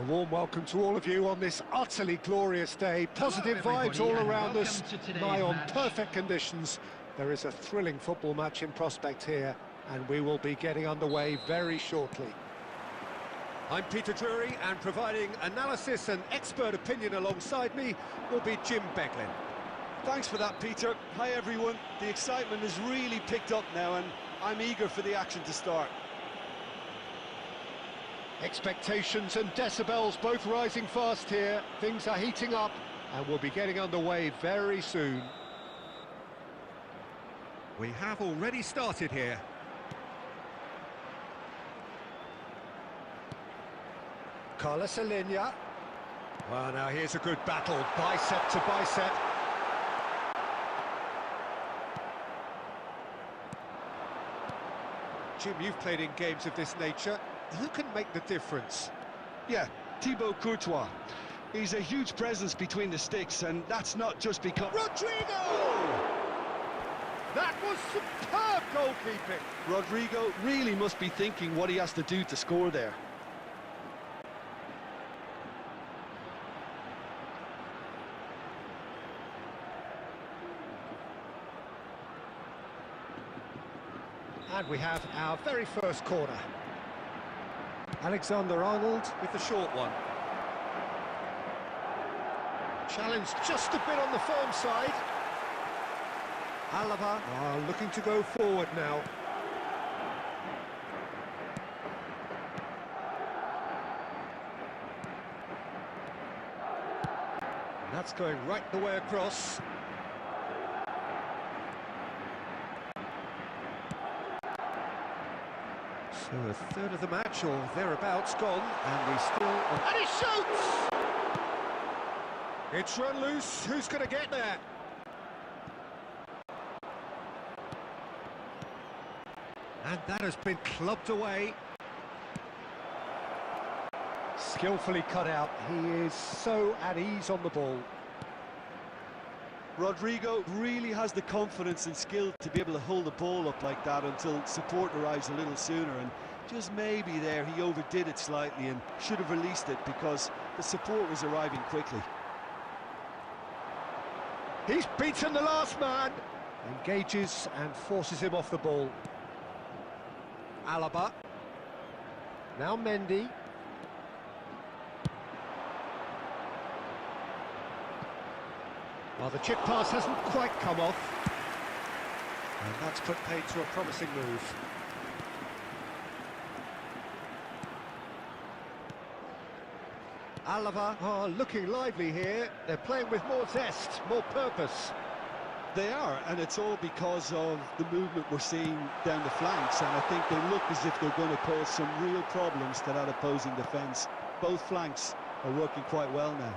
warm welcome to all of you on this utterly glorious day. Positive vibes all around us, nigh on perfect conditions. There is a thrilling football match in prospect here, and we will be getting underway very shortly. I'm Peter Drury, and providing analysis and expert opinion alongside me will be Jim Beglin. Thanks for that, Peter. Hi everyone. The excitement has really picked up now, and I'm eager for the action to start. Expectations and decibels both rising fast here. Things are heating up, and we'll be getting underway very soon. We have already started here. Carlos Alenia. Well, now here's a good battle, bicep to bicep. Jim, you've played in games of this nature. Who can make the difference? Yeah, Thibaut Courtois. He's a huge presence between the sticks, and that's not just because... Rodrigo! That was superb goalkeeping. Rodrigo really must be thinking what he has to do to score there. And we have our very first corner. Alexander-Arnold with the short one. Challenge just a bit on the firm side. Alaba are looking to go forward now. And that's going right the way across. So a third of the match, or thereabouts, gone, and we still... And he shoots! It's run loose, who's going to get there? And that has been clubbed away. Skillfully cut out, he is so at ease on the ball. Rodrigo really has the confidence and skill to be able to hold the ball up like that until support arrives a little sooner, and just maybe there he overdid it slightly and should have released it because the support was arriving quickly. He's beaten the last man, engages and forces him off the ball. Alaba, now Mendy. Well, the chip pass hasn't quite come off, and that's put paid to a promising move. Alaba are looking lively here. They're playing with more zest, more purpose. They are, and it's all because of the movement we're seeing down the flanks, and I think they look as if they're going to cause some real problems to that opposing defence. Both flanks are working quite well now.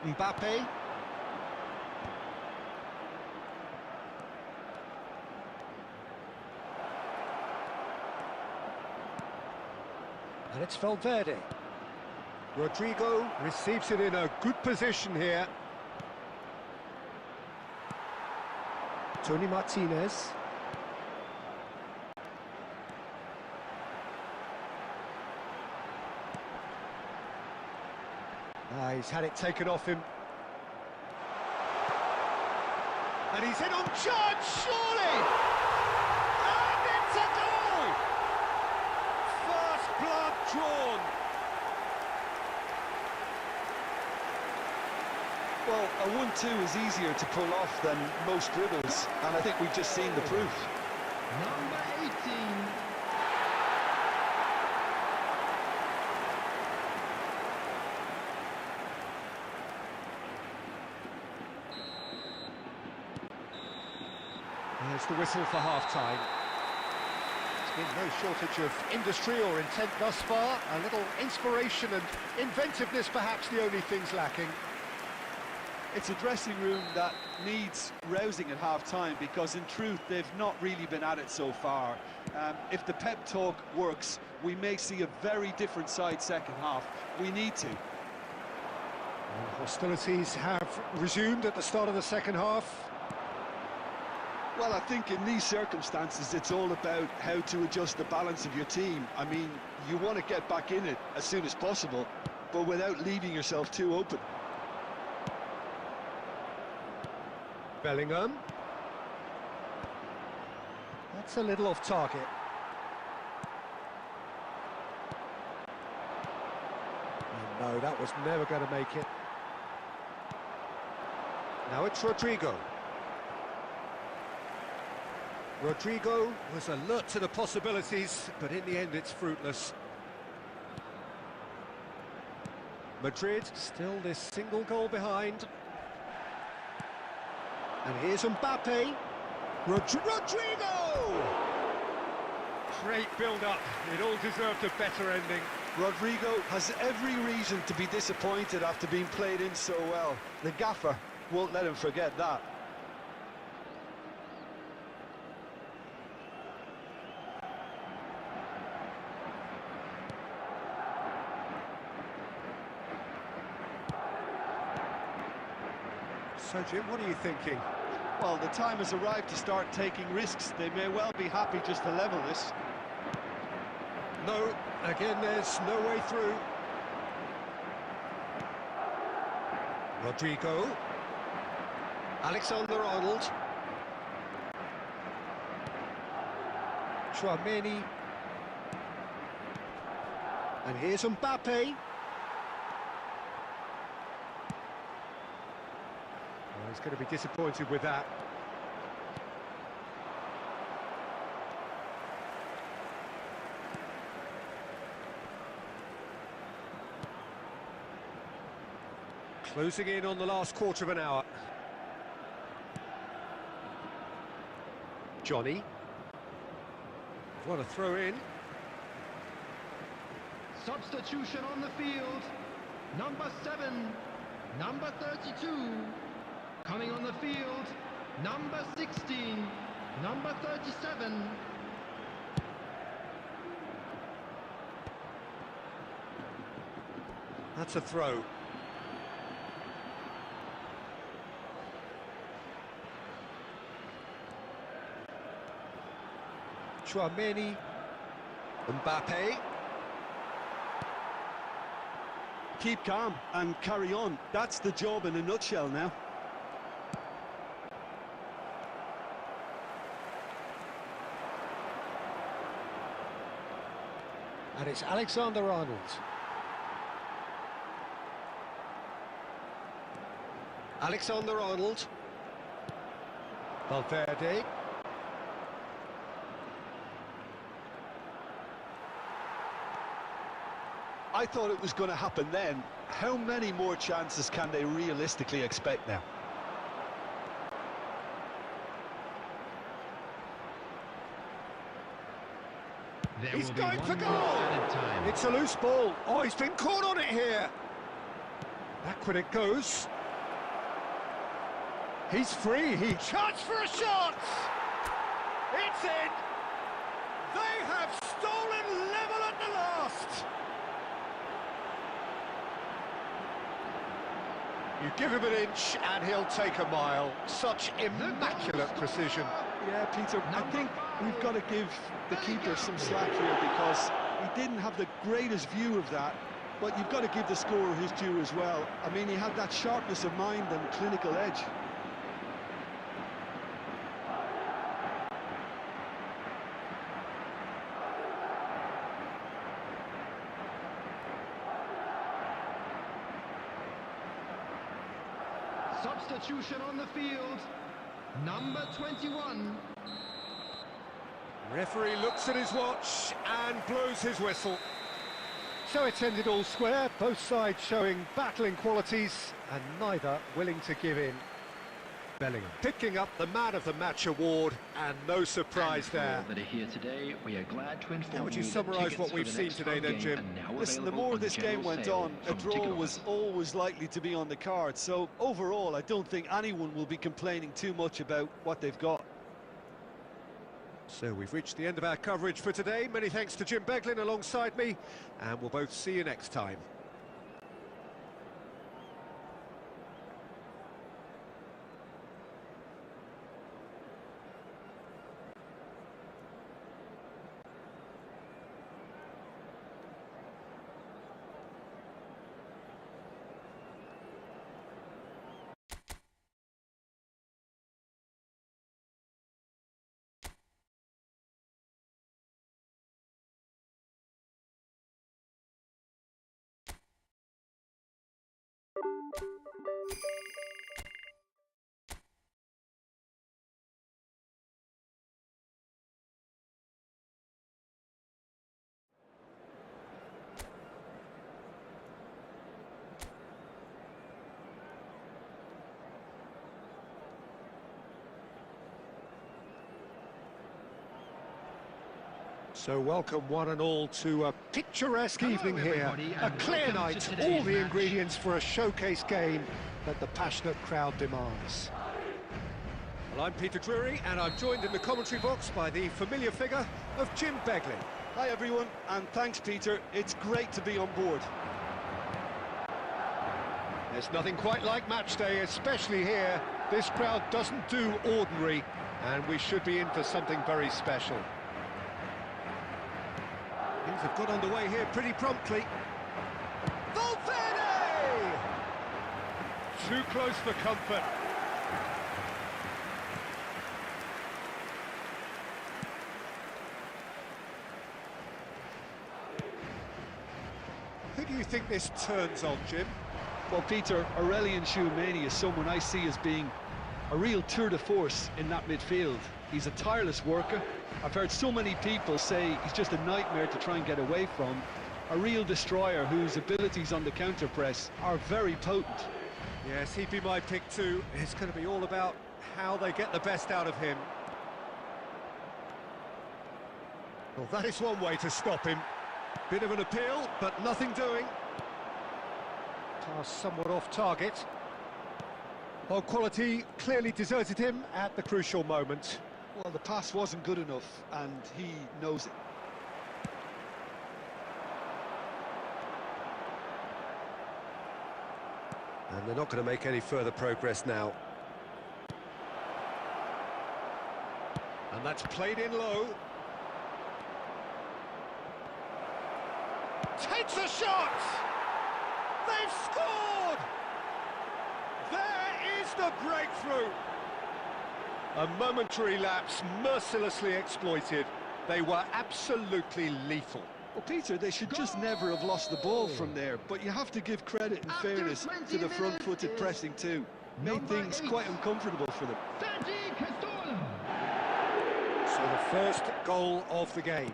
Mbappe. And it's Valverde. Rodrigo receives it in a good position here. Tony Martinez. He's had it taken off him. And he's in on charge, surely! And it's a goal! First blood drawn. Well, a 1-2 is easier to pull off than most dribbles, and I think we've just seen the proof. Number 18. There's the whistle for half-time. There's been no shortage of industry or intent thus far. A little inspiration and inventiveness, perhaps the only things lacking. It's a dressing room that needs rousing at half-time because, in truth, they've not really been at it so far. If the pep talk works, we may see a very different side second half. We need to. Hostilities have resumed at the start of the second half. Well, I think in these circumstances, it's all about how to adjust the balance of your team. I mean, you want to get back in it as soon as possible, but without leaving yourself too open. Bellingham. That's a little off target. Oh, no, that was never going to make it. Now it's Rodrigo. Rodrigo was alert to the possibilities, but in the end it's fruitless. Madrid still this single goal behind. And here's Mbappe. Rodrigo! Great build-up. It all deserved a better ending. Rodrigo has every reason to be disappointed after being played in so well. The gaffer won't let him forget that. So, Jim, what are you thinking? Well, the time has arrived to start taking risks. They may well be happy just to level this. No, again, there's no way through. Rodrigo. Alexander-Arnold. Tchouaméni. And here's Mbappe. Well, he's going to be disappointed with that. Closing in on the last quarter of an hour. Johnny. What a throw in. Substitution on the field. Number 7, number 32. Coming on the field, number 16, number 37. That's a throw. Tchouaméni. Mbappe. Keep calm and carry on. That's the job in a nutshell now. And it's Alexander-Arnold. Alexander-Arnold. Valverde. I thought it was going to happen then. How many more chances can they realistically expect now? He's going for goal! It's a loose ball. Oh, he's been caught on it here. Back when it goes. He's free. He charged for a shot. It's in. They have stolen level at the last. You give him an inch and he'll take a mile. Such immaculate precision. Yeah, Peter, I think we've got to give the keeper some slack here because he didn't have the greatest view of that, but you've got to give the scorer his due as well. I mean, he had that sharpness of mind and clinical edge. Substitution on the field, number 21. Referee looks at his watch and blows his whistle. So it's ended all square, both sides showing battling qualities and neither willing to give in. Bellingham picking up the Man of the Match award, and no surprise there. That are here today, we are glad to inform How would you that summarise what tickets we've for the seen next today home then, game Jim? are now Listen, the available more this game general went sale on, a from draw Ticketmaster. was always likely to be on the card. So overall, I don't think anyone will be complaining too much about what they've got. So we've reached the end of our coverage for today. Many thanks to Jim Beglin alongside me, and we'll both see you next time. So welcome one and all to a picturesque evening here, a clear night, all the ingredients for a showcase game that the passionate crowd demands. Well, I'm Peter Drury, and I'm joined in the commentary box by the familiar figure of Jim Begley. Hi everyone, and thanks Peter, it's great to be on board. There's nothing quite like match day, especially here. This crowd doesn't do ordinary, and we should be in for something very special. Things have got underway here pretty promptly. Valverde! Too close for comfort. Who do you think this turns on, Jim? Well, Peter, Aurelien Tchouameni is someone I see as being a real tour de force in that midfield. He's a tireless worker. I've heard so many people say he's just a nightmare to try and get away from. A real destroyer whose abilities on the counter-press are very potent. Yes, he'd be my pick too. It's going to be all about how they get the best out of him. Well, that is one way to stop him. Bit of an appeal, but nothing doing. Pass somewhat off target. Well, quality clearly deserted him at the crucial moment. Well, the pass wasn't good enough, and he knows it. And they're not going to make any further progress now. And that's played in low. Takes a shot! They've scored! There is the breakthrough! A momentary lapse mercilessly exploited. They were absolutely lethal. Well, Peter, they should just never have lost the ball from there, but you have to give credit and fairness to the front-footed pressing too. Made things quite uncomfortable for them. So the first goal of the game.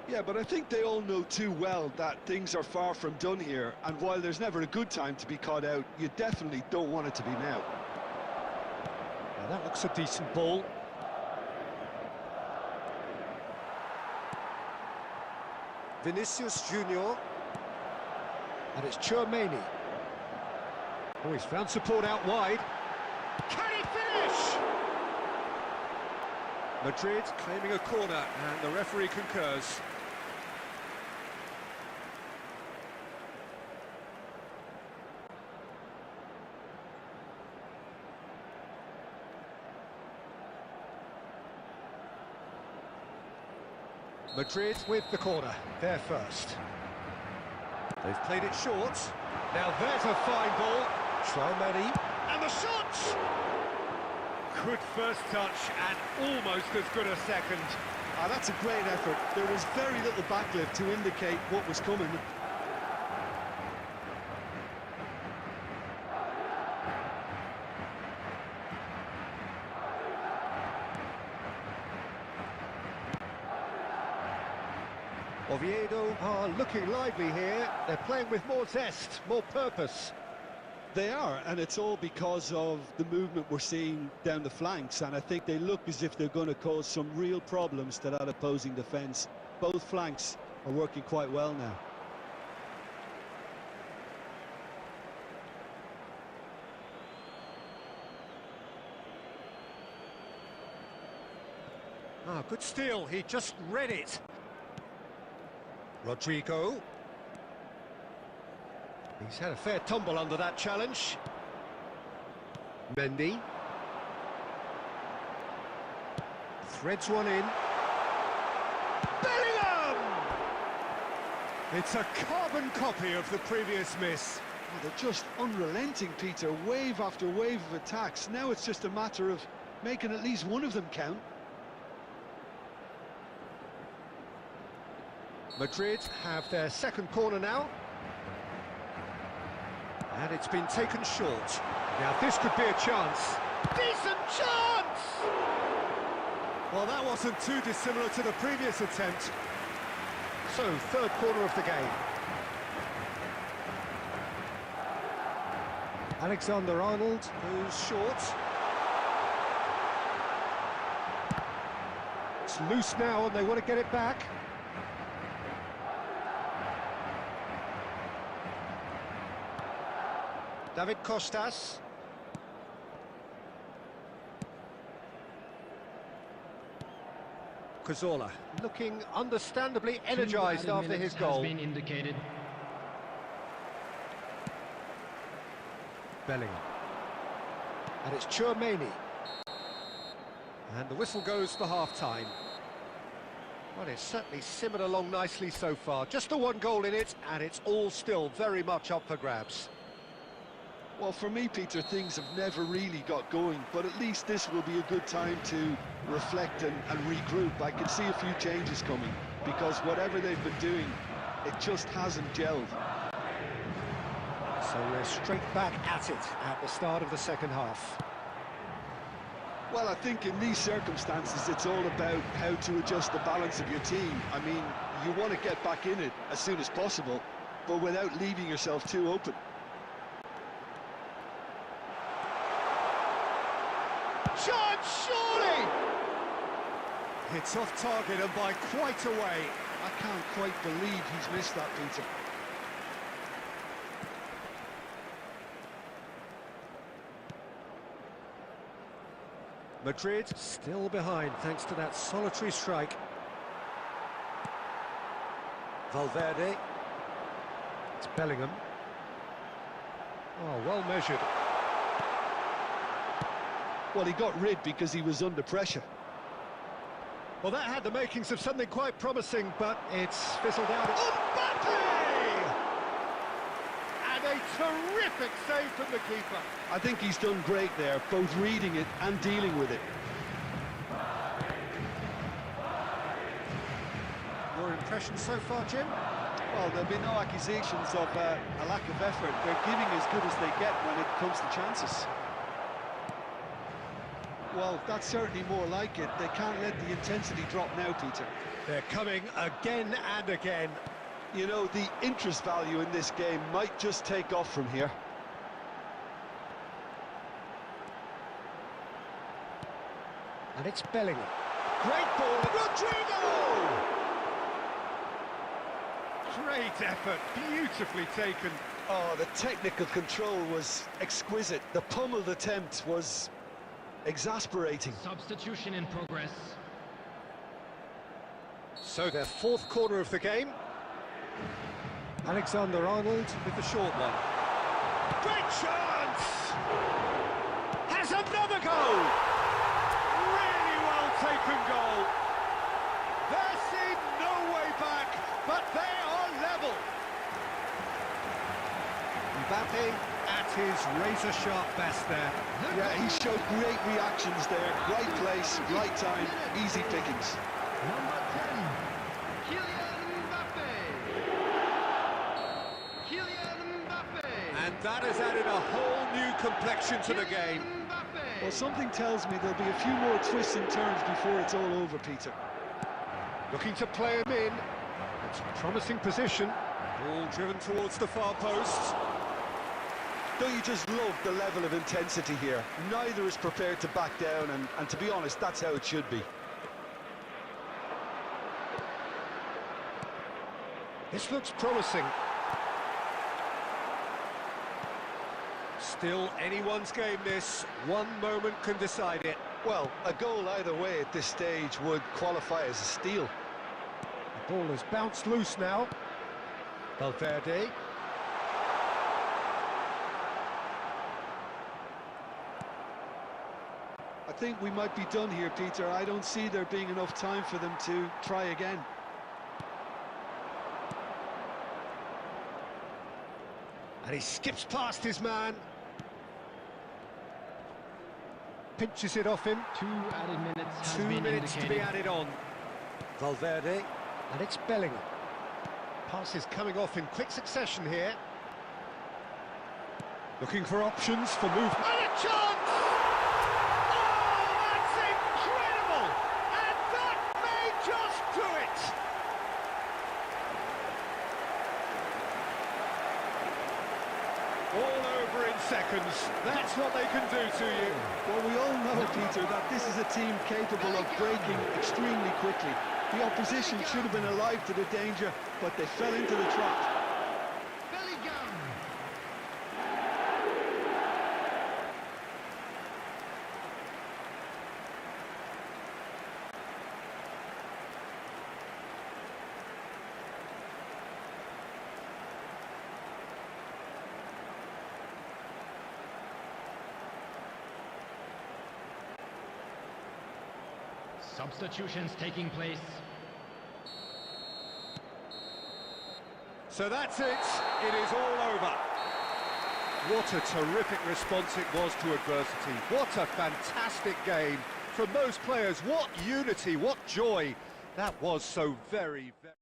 Yeah, but I think they all know too well that things are far from done here, and while there's never a good time to be caught out, you definitely don't want it to be now. Now that looks a decent ball. Vinicius Junior. And it's Tchouameni. Oh, he's found support out wide. Can he finish? Madrid claiming a corner, and the referee concurs. Madrid with the corner, they're first. They've played it short. Now there's a fine ball. Tchouameni. And the shot! Good first touch and almost as good a second. Ah, that's a great effort. There was very little backlift to indicate what was coming. Oviedo are looking lively here. They're playing with more zest, more purpose. They are, and it's all because of the movement we're seeing down the flanks, and I think they look as if they're going to cause some real problems to that opposing defence. Both flanks are working quite well now. Ah, good steal, he just read it. Rodrigo. He's had a fair tumble under that challenge. Mendy. Threads one in. Bellingham! It's a carbon copy of the previous miss. Oh, they're just unrelenting, Peter. Wave after wave of attacks. Now it's just a matter of making at least one of them count. Madrid have their second corner now. And it's been taken short. Now this could be a chance. Decent chance! Well, that wasn't too dissimilar to the previous attempt. So, third quarter of the game. Alexander-Arnold goes short. It's loose now and they want to get it back. David Costas. Cazorla looking understandably energised after his goal. Has been indicated. Bellingham. And it's Chouameni. And the whistle goes for half-time. Well, it's certainly simmered along nicely so far. Just the one goal in it, and it's all still very much up for grabs. Well, for me, Peter, things have never really got going, but at least this will be a good time to reflect and regroup. I can see a few changes coming, because whatever they've been doing, it just hasn't gelled. So we're straight back at it at the start of the second half. Well, I think in these circumstances, it's all about how to adjust the balance of your team. I mean, you want to get back in it as soon as possible, but without leaving yourself too open. Chance, surely! It's off target and by quite a way. I can't quite believe he's missed that, Peter. Madrid still behind thanks to that solitary strike. Valverde. It's Bellingham. Oh, well measured. Well, he got rid because he was under pressure. Well, that had the makings of something quite promising, but it's fizzled out. Mbappe! And a terrific save from the keeper. I think he's done great there, both reading it and dealing with it. Your impression so far, Jim? Well, there'll be no accusations of a lack of effort. They're giving as good as they get when it comes to chances. Well, that's certainly more like it. They can't let the intensity drop now, Peter. They're coming again and again. You know, the interest value in this game might just take off from here. And it's Bellingham. Great ball, Rodrigo! Great effort, beautifully taken. Oh, the technical control was exquisite. The pummeled attempt was exasperating. Substitution in progress. So their fourth quarter of the game. Alexander-Arnold with the short one. Great chance! Has another goal! Really well taken goal. There seemed no way back, but they are level. Mbappe at his razor-sharp best there. Yeah, he showed great reactions there. Right place, right time, easy pickings. Number 10, Kylian Mbappe. Kylian Mbappe. And that has added a whole new complexion to the game. Mbappe. Well, something tells me there'll be a few more twists and turns before it's all over, Peter. Looking to play him in. It's a promising position. Ball driven towards the far post. Don't you just love the level of intensity here? Neither is prepared to back down, and to be honest, that's how it should be. This looks promising. Still anyone's game this. One moment can decide it. Well, a goal either way at this stage would qualify as a steal. The ball has bounced loose now. Valverde. I think we might be done here, Peter. I don't see there being enough time for them to try again. And he skips past his man. Pinches it off him. 2 added minutes has 2 been minutes indicated. to be added on. Valverde. And it's Bellingham. Passes coming off in quick succession here. Looking for options for movement. And a chance! Oh, that's incredible! And that may just do it! All over in seconds. That's what they can do to you. Well, we all know, Peter, that this is a team capable of breaking extremely quickly. The opposition should have been alive to the danger, but they fell into the trap. Substitutions taking place. So that's it. It is all over. What a terrific response it was to adversity. What a fantastic game from those players. What unity, what joy. That was so very, very...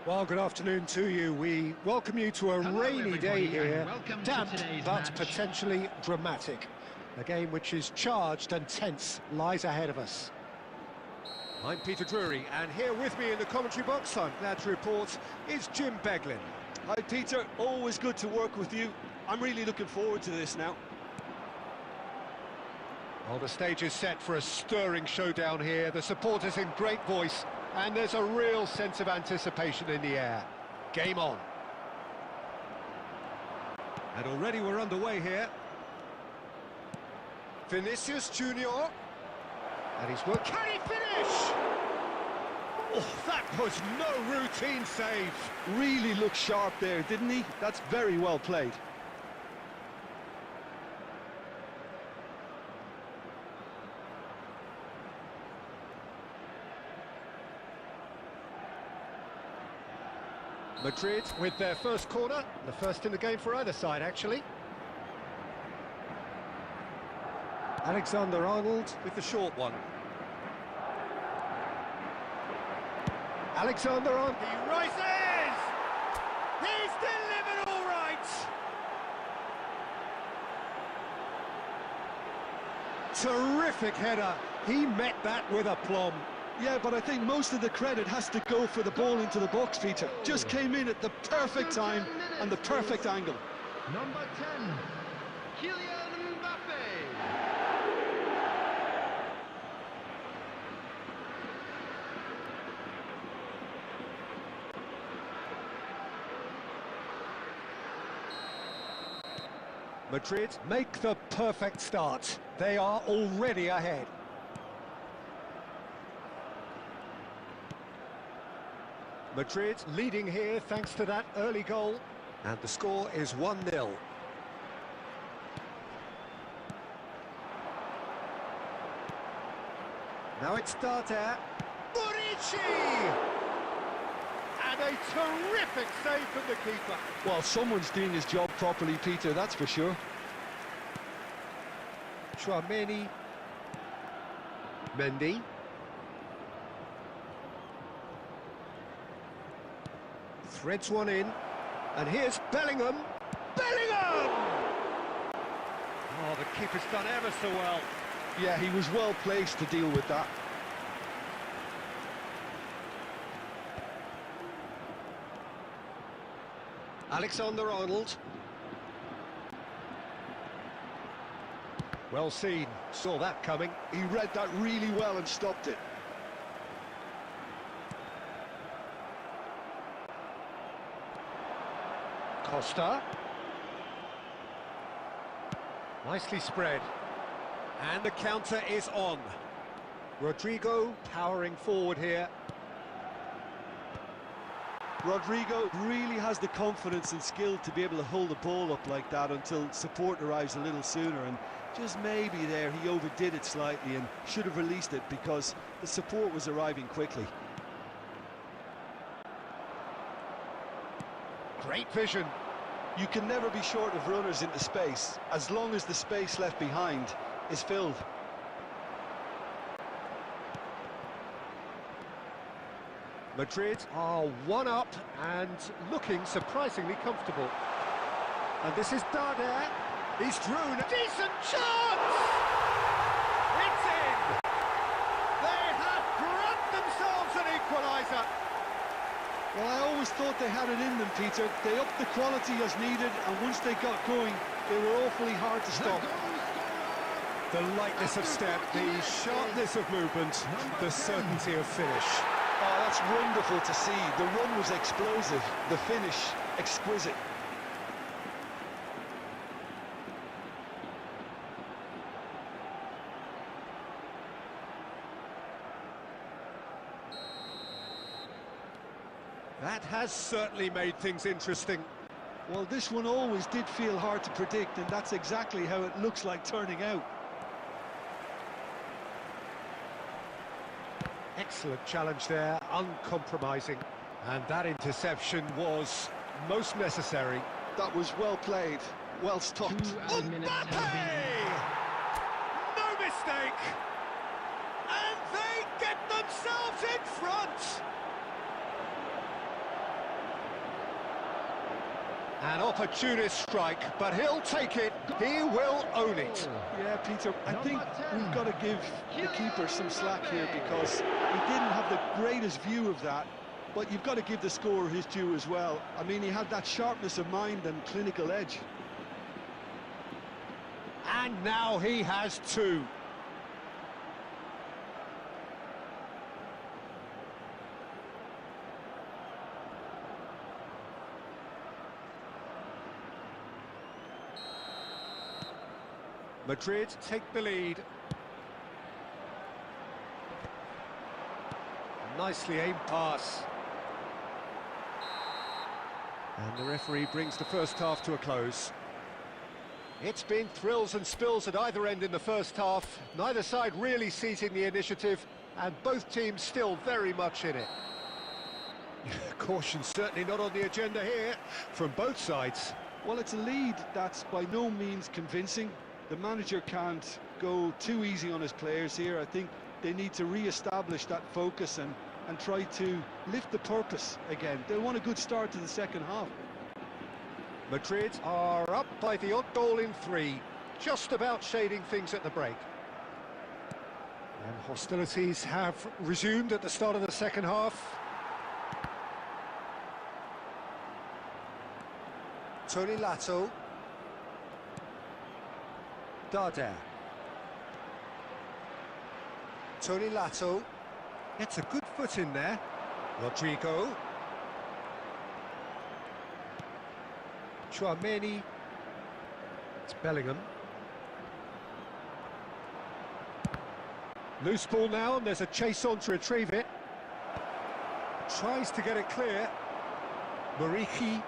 Well, good afternoon to you. We welcome you to a rainy day here, damp but potentially dramatic. A game which is charged and tense lies ahead of us. I'm Peter Drury, and here with me in the commentary box, I'm glad to report, is Jim Beglin. Hi, Peter. Always good to work with you. I'm really looking forward to this now. Well, the stage is set for a stirring showdown here. The supporters in great voice. And there's a real sense of anticipation in the air. Game on. And already we're underway here. Vinicius Junior. And he's work. Can he finish? Oh, that was no routine save. Really looked sharp there, didn't he? That's very well played. Madrid with their first corner, the first in the game for either side, actually. Alexander-Arnold with the short one. Alexander-Arnold, he rises! He's delivered all right! Terrific header, he met that with aplomb. Yeah, but I think most of the credit has to go for the ball into the box, Peter. Just came in at the perfect time and the perfect angle. Number 10, Kylian Mbappe. Madrid make the perfect start. They are already ahead. Madrid leading here thanks to that early goal, and the score is 1-0. Now it's Data. Murici! And a terrific save from the keeper. Well, someone's doing his job properly, Peter, that's for sure. Chouameni. Mendy. Threads one in, and here's Bellingham. Bellingham! Oh, the keeper's done ever so well. Yeah, he was well placed to deal with that. Alexander-Arnold. Well seen, saw that coming. He read that really well and stopped it. Costa. Nicely spread. And the counter is on. Rodrigo powering forward here. Rodrigo really has the confidence and skill to be able to hold the ball up like that until support arrives a little sooner, and just maybe there he overdid it slightly and should have released it because the support was arriving quickly. Great vision. You can never be short of runners into space, as long as the space left behind is filled. Madrid are one up and looking surprisingly comfortable. And this is Darder. He's through. Decent chance! It's in! They have grabbed themselves an equaliser. Well, I always thought they had it in them, Peter. They upped the quality as needed, and once they got going, they were awfully hard to stop. The lightness of step, the sharpness of movement, the certainty of finish. Oh, that's wonderful to see. The run was explosive, the finish exquisite. That has certainly made things interesting. Well, this one always did feel hard to predict, and that's exactly how it looks like turning out. Excellent challenge there, uncompromising. And that interception was most necessary. That was well played, well stopped. Mbappe! No mistake! And they get themselves in front! An opportunist strike, but he'll take it. He will own it. Yeah, Peter, I think we've got to give the keeper some slack here because he didn't have the greatest view of that, but you've got to give the scorer his due as well. I mean, he had that sharpness of mind and clinical edge. And now he has two. Madrid take the lead. Nicely aimed pass. And the referee brings the first half to a close. It's been thrills and spills at either end in the first half. Neither side really seizing the initiative, and both teams still very much in it. Caution certainly not on the agenda here from both sides. Well, it's a lead that's by no means convincing. The manager can't go too easy on his players here. I think they need to re-establish that focus and try to lift the purpose again. They want a good start to the second half. Madrid are up by the odd goal in 3, just about shading things at the break. And hostilities have resumed at the start of the second half. Tony Lato. Darder. Tony Lato gets a good foot in there. Rodrigo. Chouameni. It's Bellingham. Loose ball now, and there's a chase on to retrieve it. Tries to get it clear. Muriqi.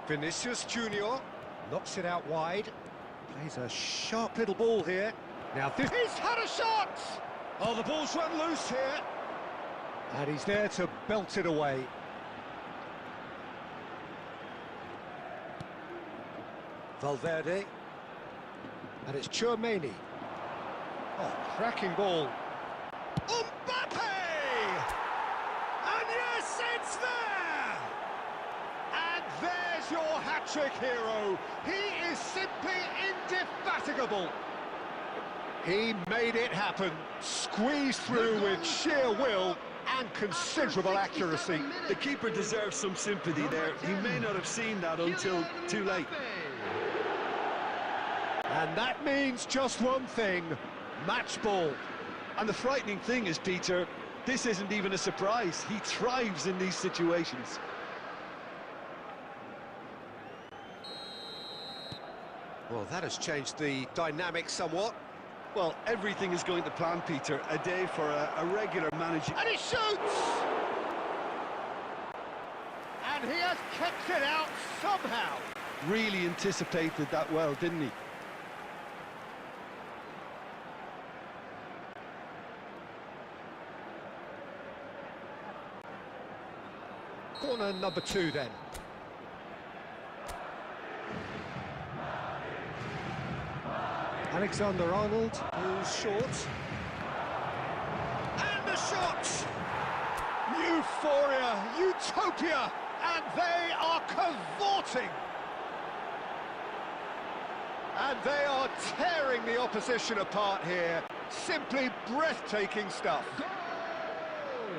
Vinicius Junior knocks it out wide. Plays a sharp little ball here. Now this... He's had a shot! Oh, the ball's run loose here. And he's there to belt it away. Valverde. And it's Chouameni. Oh, cracking ball. Mbappe! And yes, it's there! And there's your hat-trick hero. He is simply indefatigable. He made it happen, squeezed through with sheer will and considerable accuracy. The keeper deserves some sympathy there. He may not have seen that until too late. And that means just one thing, match ball. And the frightening thing is, Peter, this isn't even a surprise. He thrives in these situations. Well, that has changed the dynamic somewhat. Well, everything is going to plan, Peter. A day for a regular manager. And he shoots! And he has kept it out somehow. Really anticipated that well, didn't he? Corner number 2 then. Alexander-Arnold, who's short. And the shot! Euphoria, utopia, and they are cavorting. And they are tearing the opposition apart here. Simply breathtaking stuff.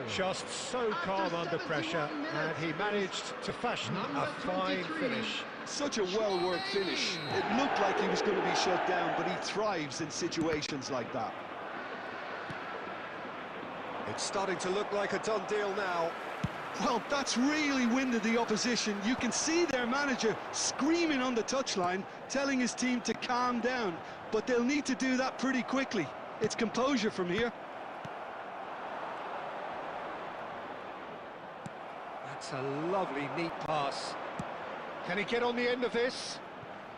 Just so calm under pressure, and he managed to fashion a fine finish. Such a well-worked finish. It looked like he was going to be shut down, but he thrives in situations like that. It's starting to look like a done deal now. Well, that's really winded the opposition. You can see their manager screaming on the touchline, telling his team to calm down, but they'll need to do that pretty quickly. It's composure from here. That's a lovely, neat pass. Can he get on the end of this?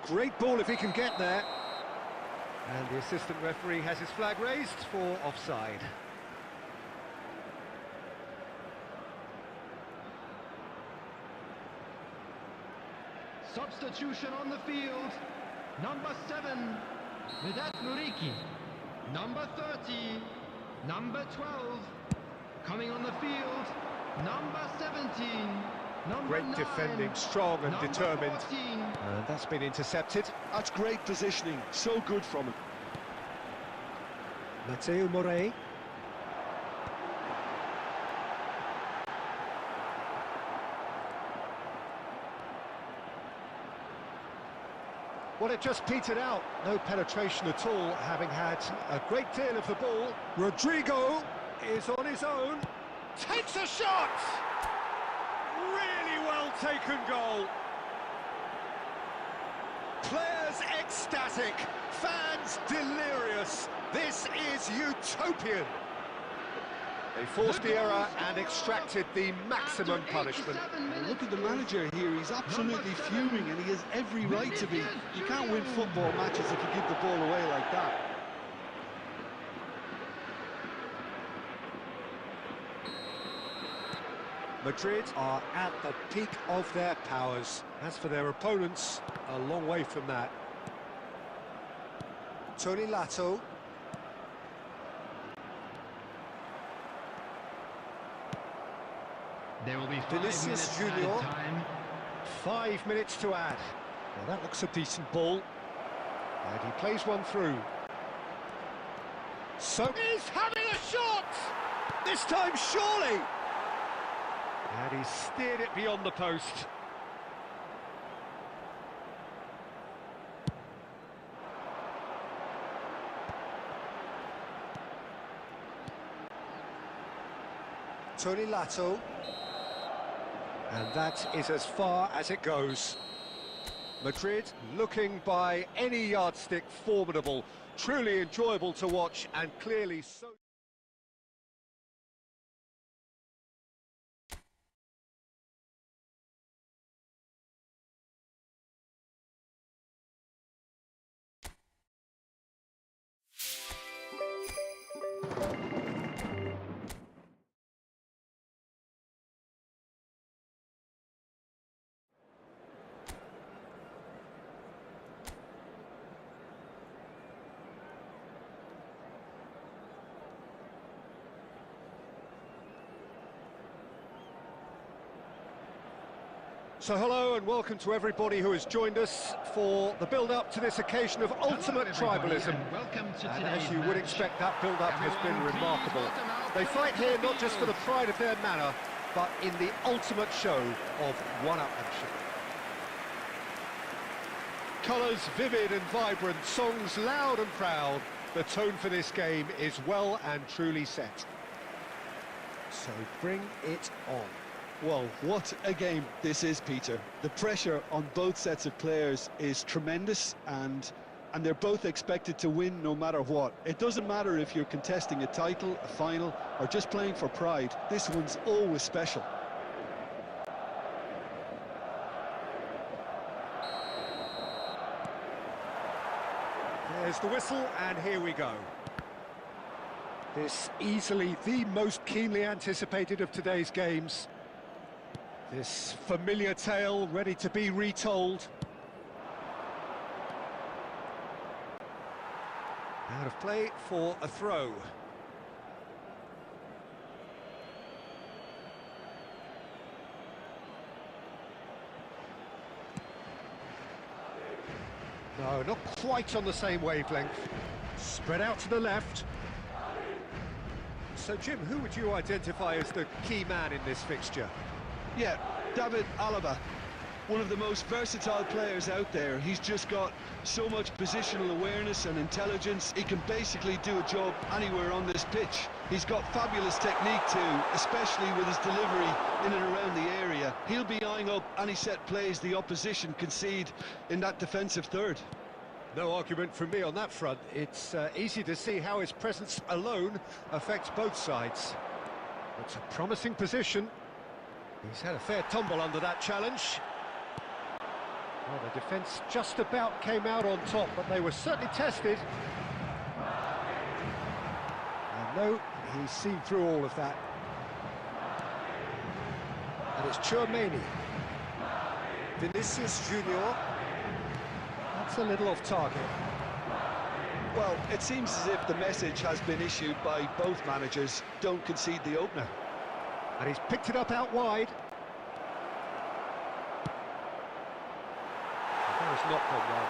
Great ball if he can get there. And the assistant referee has his flag raised for offside. Substitution on the field. Number 7, Vedat Muriki. Number 30, number 12. Coming on the field, number 17. Great 9, defending, strong and determined. 14. And that's been intercepted. That's great positioning, so good from him. Matteo Morey. Well, it just petered out. No penetration at all, having had a great deal of the ball. Rodrigo is on his own. Takes a shot! Really well taken goal. Players ecstatic, fans delirious. This is utopian. They forced the error and extracted the maximum punishment. And look at the manager here, he's absolutely fuming and he has every right to be. You can't win football matches if you give the ball away like that. Madrid are at the peak of their powers. As for their opponents, a long way from that. Tony Lato. There will be 5 Vinicius minutes Junior. added time. 5 minutes to add. Well, that looks a decent ball. And he plays one through. So he's having a shot! This time, surely! And he steered it beyond the post. Tony Lato. And that is as far as it goes. Madrid looking by any yardstick formidable, truly enjoyable to watch and clearly so... So hello and welcome to everybody who has joined us for the build-up to this occasion of ultimate tribalism. And as you would expect, that build-up has been remarkable. They fight here not just for the pride of their manor, but in the ultimate show of one-upmanship. Colours vivid and vibrant, songs loud and proud. The tone for this game is well and truly set. So bring it on. Well, what a game this is, Peter. The pressure on both sets of players is tremendous, and they're both expected to win no matter what. It doesn't matter if you're contesting a title, a final, or just playing for pride. This one's always special. There's the whistle, and here we go. This easily the most keenly anticipated of today's games. This familiar tale ready to be retold. Out of play for a throw. No, not quite on the same wavelength. Spread out to the left. So, Jim, who would you identify as the key man in this fixture? Yeah, David Alaba, one of the most versatile players out there. He's just got so much positional awareness and intelligence. He can basically do a job anywhere on this pitch. He's got fabulous technique too, especially with his delivery in and around the area. He'll be eyeing up any set plays the opposition concede in that defensive third. No argument from me on that front. It's easy to see how his presence alone affects both sides. It's a promising position. He's had a fair tumble under that challenge. Well, the defence just about came out on top, but they were certainly tested. And no, he's seen through all of that. And it's Tchouaméni. Vinicius Junior. That's a little off target. Well, it seems as if the message has been issued by both managers: don't concede the opener. And he's picked it up out wide. That has not gone well.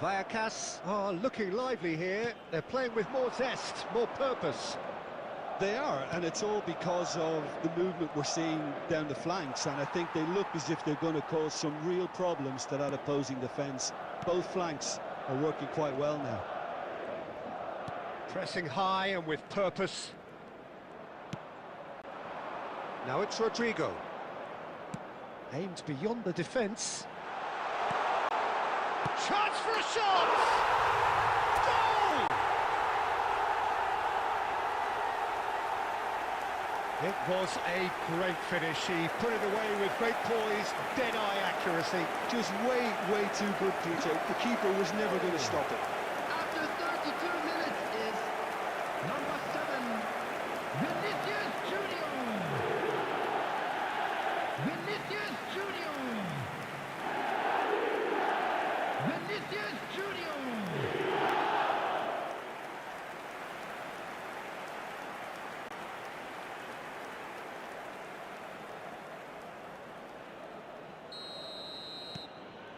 Vallecas are looking lively here. They're playing with more zest, more purpose. They are, and it's all because of the movement we're seeing down the flanks, and I think they look as if they're going to cause some real problems to that opposing defence. Both flanks are working quite well now. Pressing high and with purpose. Now it's Rodrigo. Aimed beyond the defence. Chance for a shot! Goal! It was a great finish. He put it away with great poise, dead-eye accuracy. Just way too good, Peter. The keeper was never going to stop it. After 32 minutes is number 7, Vinicius Junior. Vinicius Junior. Vinicius Junior.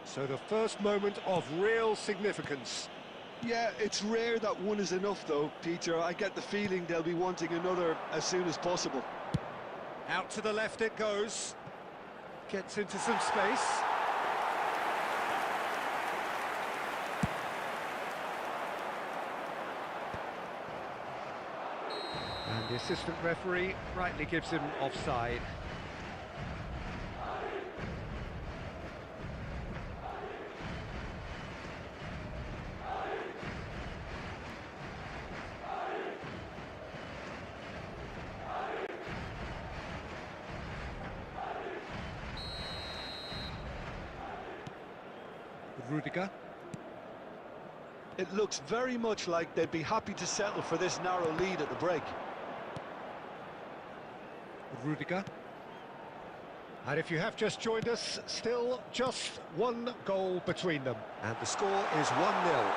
So the first moment of real significance. Yeah, it's rare that one is enough though, Peter. I get the feeling they'll be wanting another as soon as possible. Out to the left it goes. Gets into some space. And the assistant referee rightly gives him offside. Rudiger. It looks very much like they'd be happy to settle for this narrow lead at the break. Rudiger. And if you have just joined us, still just one goal between them. And the score is 1-0.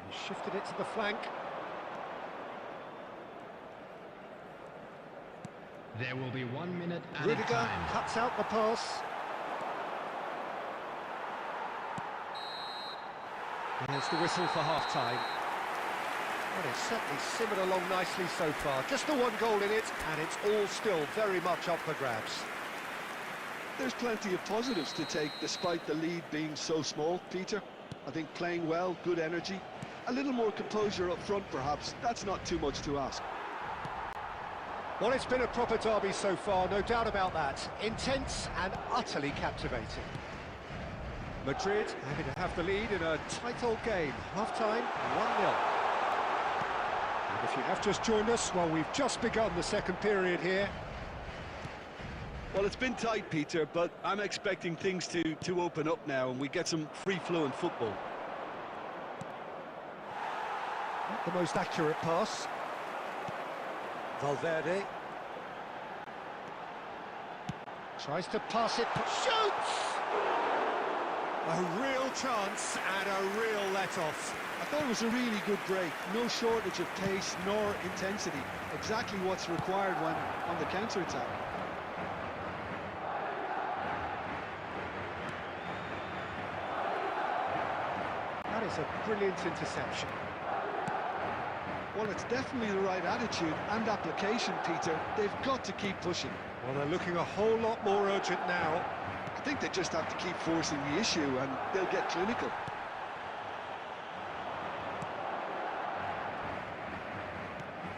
He shifted it to the flank. There will be 1 minute added Rudiger time. cuts out the pass. There's the whistle for half-time. Well, it's certainly simmered along nicely so far. Just the one goal in it, and it's all still very much up for grabs. There's plenty of positives to take despite the lead being so small, Peter. I think playing well, good energy. A little more composure up front, perhaps. That's not too much to ask. Well, it's been a proper derby so far, no doubt about that. Intense and utterly captivating. Madrid happy to have the lead in a tight old game. Half-time, 1-0. And if you have just joined us, well, we've just begun the second period here. Well, it's been tight, Peter, but I'm expecting things to open up now and we get some free-flowing football. Not the most accurate pass. Valverde. Tries to pass it, shoots! A real chance and a real let-off. I thought it was a really good break. No shortage of pace nor intensity. Exactly what's required when on the counter-attack. That is a brilliant interception. Well, it's definitely the right attitude and application, Peter. They've got to keep pushing. Well, they're looking a whole lot more urgent now. I think they just have to keep forcing the issue and they'll get clinical.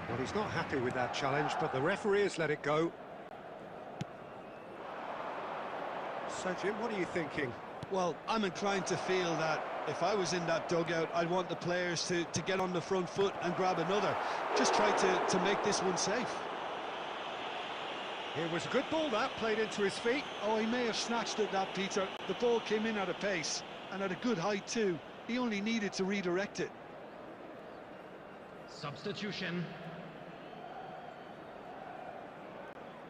Well, he's not happy with that challenge, but the referee has let it go. So, Jim, what are you thinking? Well, I'm inclined to feel that if I was in that dugout, I'd want the players to get on the front foot and grab another. Just try to make this one safe. It was a good ball, that, played into his feet. Oh, he may have snatched at that, Peter. The ball came in at a pace, and at a good height too. He only needed to redirect it. Substitution.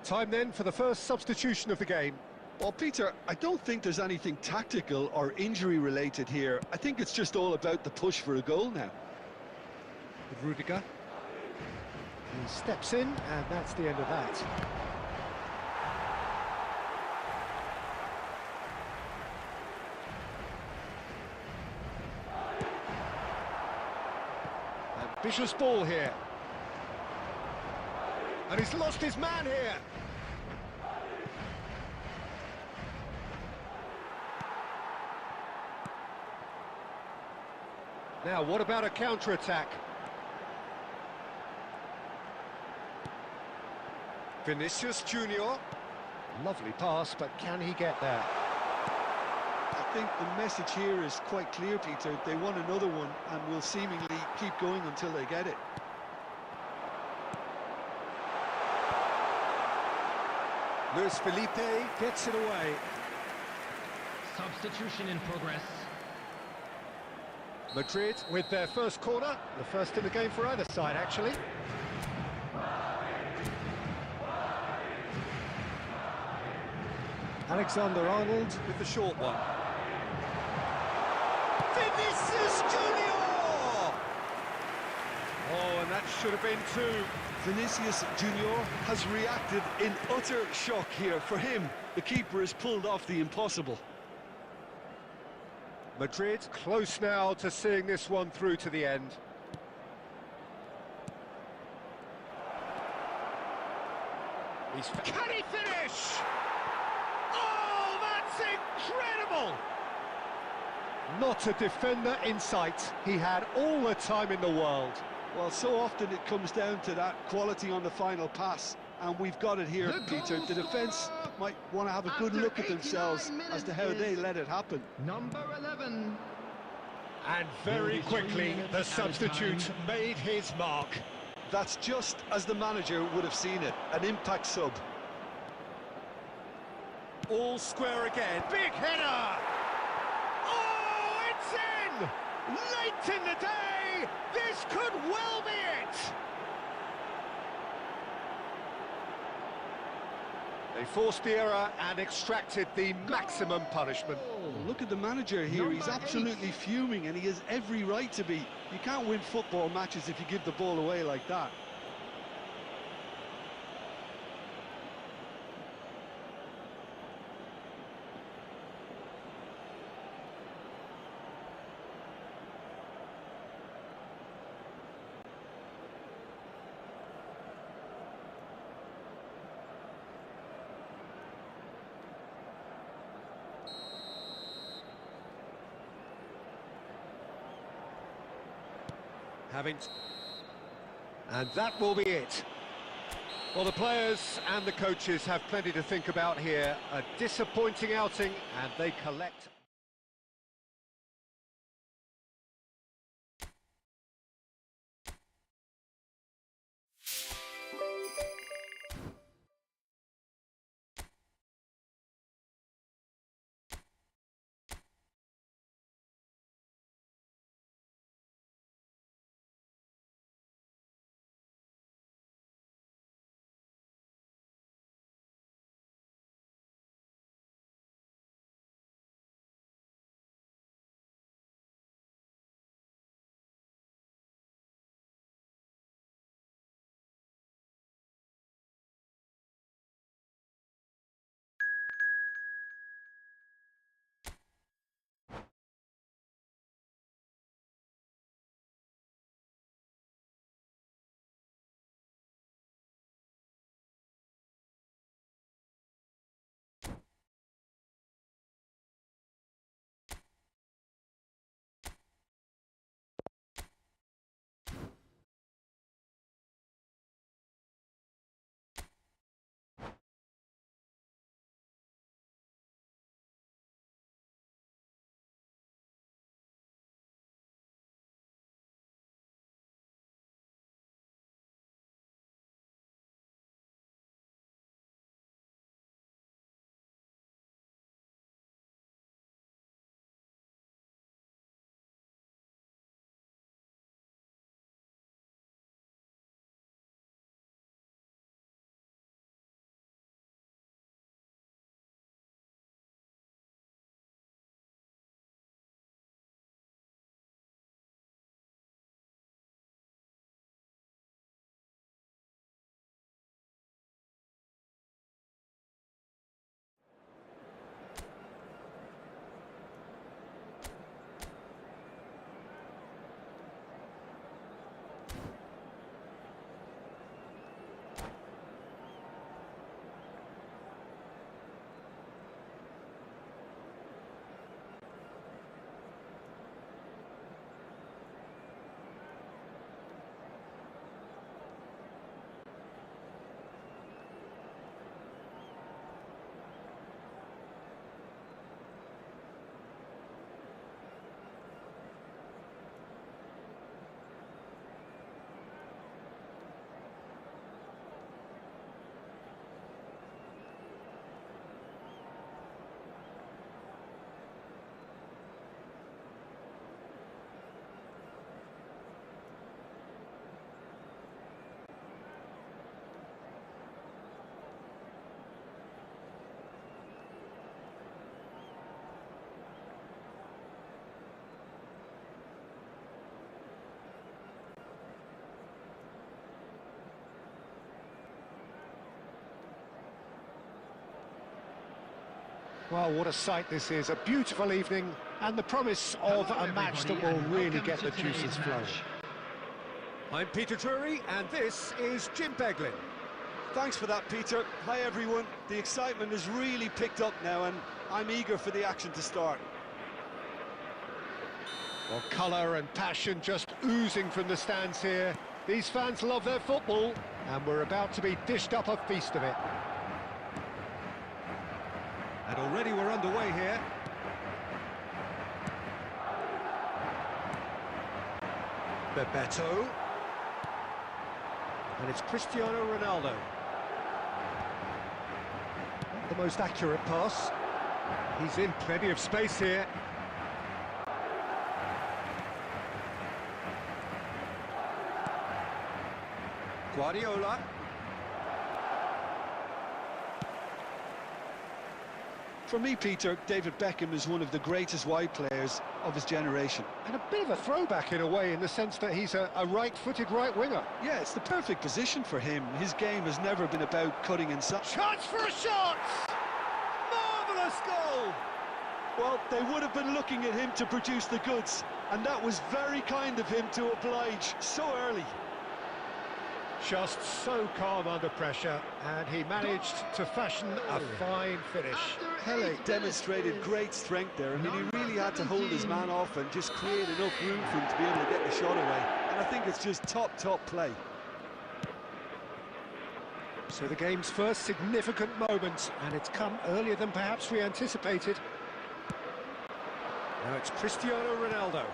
Time then for the first substitution of the game. Well, Peter, I don't think there's anything tactical or injury-related here. I think it's just all about the push for a goal now. Rudiger. He steps in, and that's the end of that. Ambitious ball here. And he's lost his man here. Now, what about a counter-attack? Vinicius Junior. Lovely pass, but can he get there? I think the message here is quite clear, Peter. They want another one and will seemingly keep going until they get it. Luis Felipe gets it away. Substitution in progress. Madrid with their first corner, the first in the game for either side, actually. Alexander-Arnold with the short one. Vinicius Junior! Oh, and that should have been two. Vinicius Junior has reacted in utter shock here. For him, the keeper has pulled off the impossible. Madrid close now to seeing this one through to the end. Can he finish? Oh, that's incredible! Not a defender in sight. He had all the time in the world. Well, so often it comes down to that quality on the final pass, and we've got it here, Peter. The defence might want to have a good look at themselves as to how they let it happen. Number 11. And very quickly, the substitute made his mark. That's just as the manager would have seen it, an impact sub. All square again. Big header! Oh, it's in! Late in the day! This could well be it! They forced the error and extracted the maximum punishment. Look at the manager here. He's absolutely fuming, and he has every right to be. You can't win football matches if you give the ball away like that. And that will be it. Well, the players and the coaches have plenty to think about here. A disappointing outing, and they collect... Well, what a sight this is. A beautiful evening and the promise of a match that will really get the juices flowing. I'm Peter Drury and this is Jim Beglin. Thanks for that, Peter. Hi, everyone. The excitement has really picked up now and I'm eager for the action to start. Well, colour and passion just oozing from the stands here. These fans love their football and we're about to be dished up a feast of it. And already we're underway here. Bebeto. And it's Cristiano Ronaldo. Not the most accurate pass. He's in plenty of space here. Guardiola. For me, Peter, David Beckham is one of the greatest wide players of his generation. And a bit of a throwback in a way, in the sense that he's a right-footed right winger. Yeah, it's the perfect position for him. His game has never been about cutting inside. Chance for a shot! Marvellous goal! Well, they would have been looking at him to produce the goods, and that was very kind of him to oblige so early. Just so calm under pressure, and he managed to fashion a fine finish. Pele demonstrated great strength there. I mean, he really had to hold his man off and just create enough room for him to be able to get the shot away. And I think it's just top play. So the game's first significant moment, and it's come earlier than perhaps we anticipated. Now it's Cristiano Ronaldo.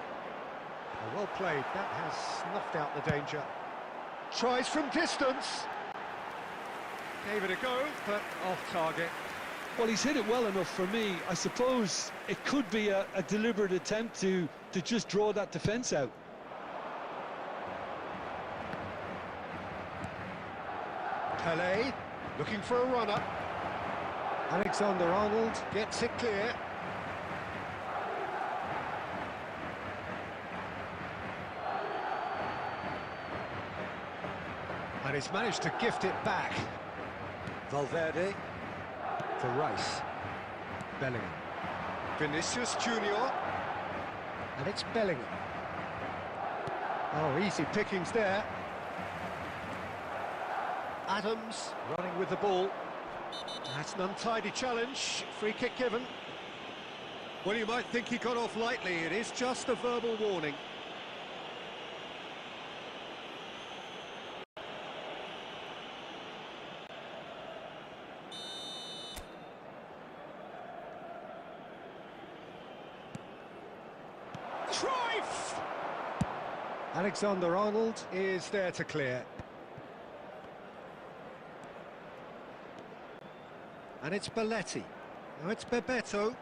Well played, that has snuffed out the danger. Tries from distance. Gave it a go, but off target. Well, he's hit it well enough for me. I suppose it could be a deliberate attempt to just draw that defence out. Pelé, looking for a runner. Alexander-Arnold gets it clear. And he's managed to gift it back. Valverde for Rice. Bellingham. Vinicius Junior. And it's Bellingham. Oh, easy pickings there. Adams running with the ball. That's an untidy challenge. Free kick given. Well, you might think he got off lightly. It is just a verbal warning. Cruyff! Alexander-Arnold is there to clear. And it's Belletti. Now it's Bebeto.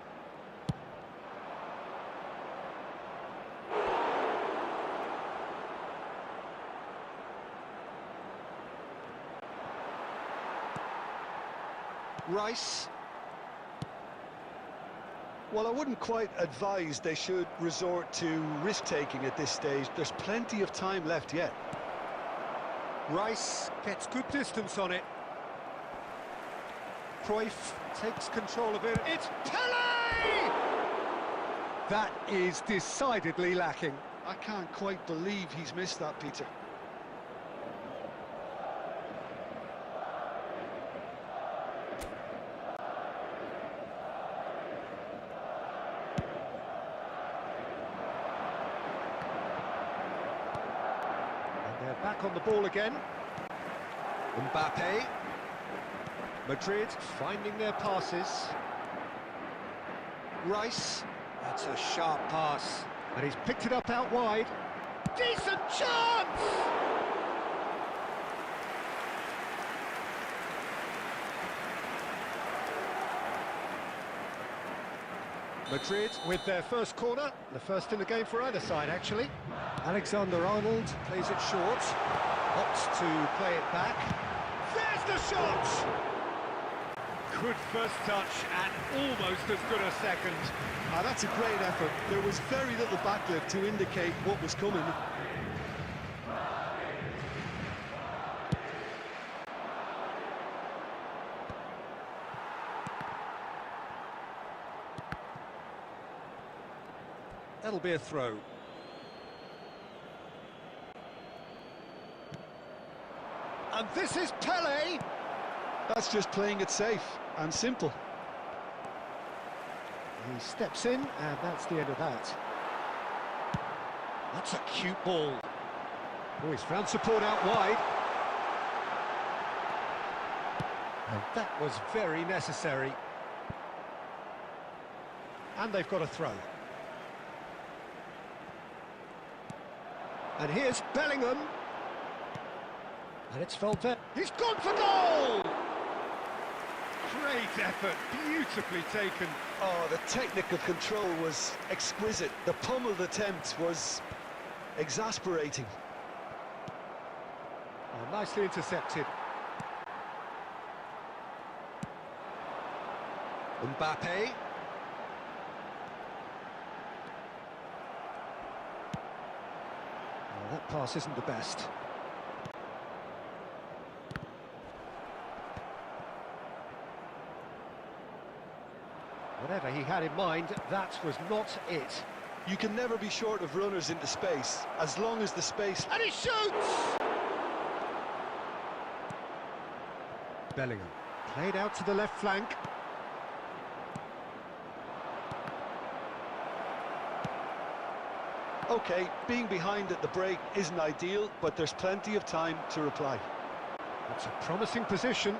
Rice. Well, I wouldn't quite advise they should resort to risk-taking at this stage. There's plenty of time left yet. Rice gets good distance on it. Cruyff takes control of it. It's Pelé! That is decidedly lacking. I can't quite believe he's missed that, Peter. And they're back on the ball again. Mbappe. Madrid finding their passes. Rice, that's a sharp pass. And he's picked it up out wide. Decent chance! Madrid with their first corner, the first in the game for either side actually. Alexander-Arnold plays it short, opts to play it back. There's the shot! Good first touch and almost as good a second. That's a great effort. There was very little backlift to indicate what was coming. That'll be a throw. And this is Pelé. That's just playing it safe and simple. He steps in, and that's the end of that. That's a cute ball. Oh, he's found support out wide. And that was very necessary. And they've got a throw. And here's Bellingham. And it's Valverde. He's gone for goal! Great effort, beautifully taken. Oh, the technical control was exquisite. The pummeled attempt was exasperating. Oh, nicely intercepted. Mbappe. Oh, that pass isn't the best. Whatever he had in mind, that was not it. You can never be short of runners into space, as long as the space... And he shoots! Bellingham, played out to the left flank. OK, being behind at the break isn't ideal, but there's plenty of time to reply. It's a promising position.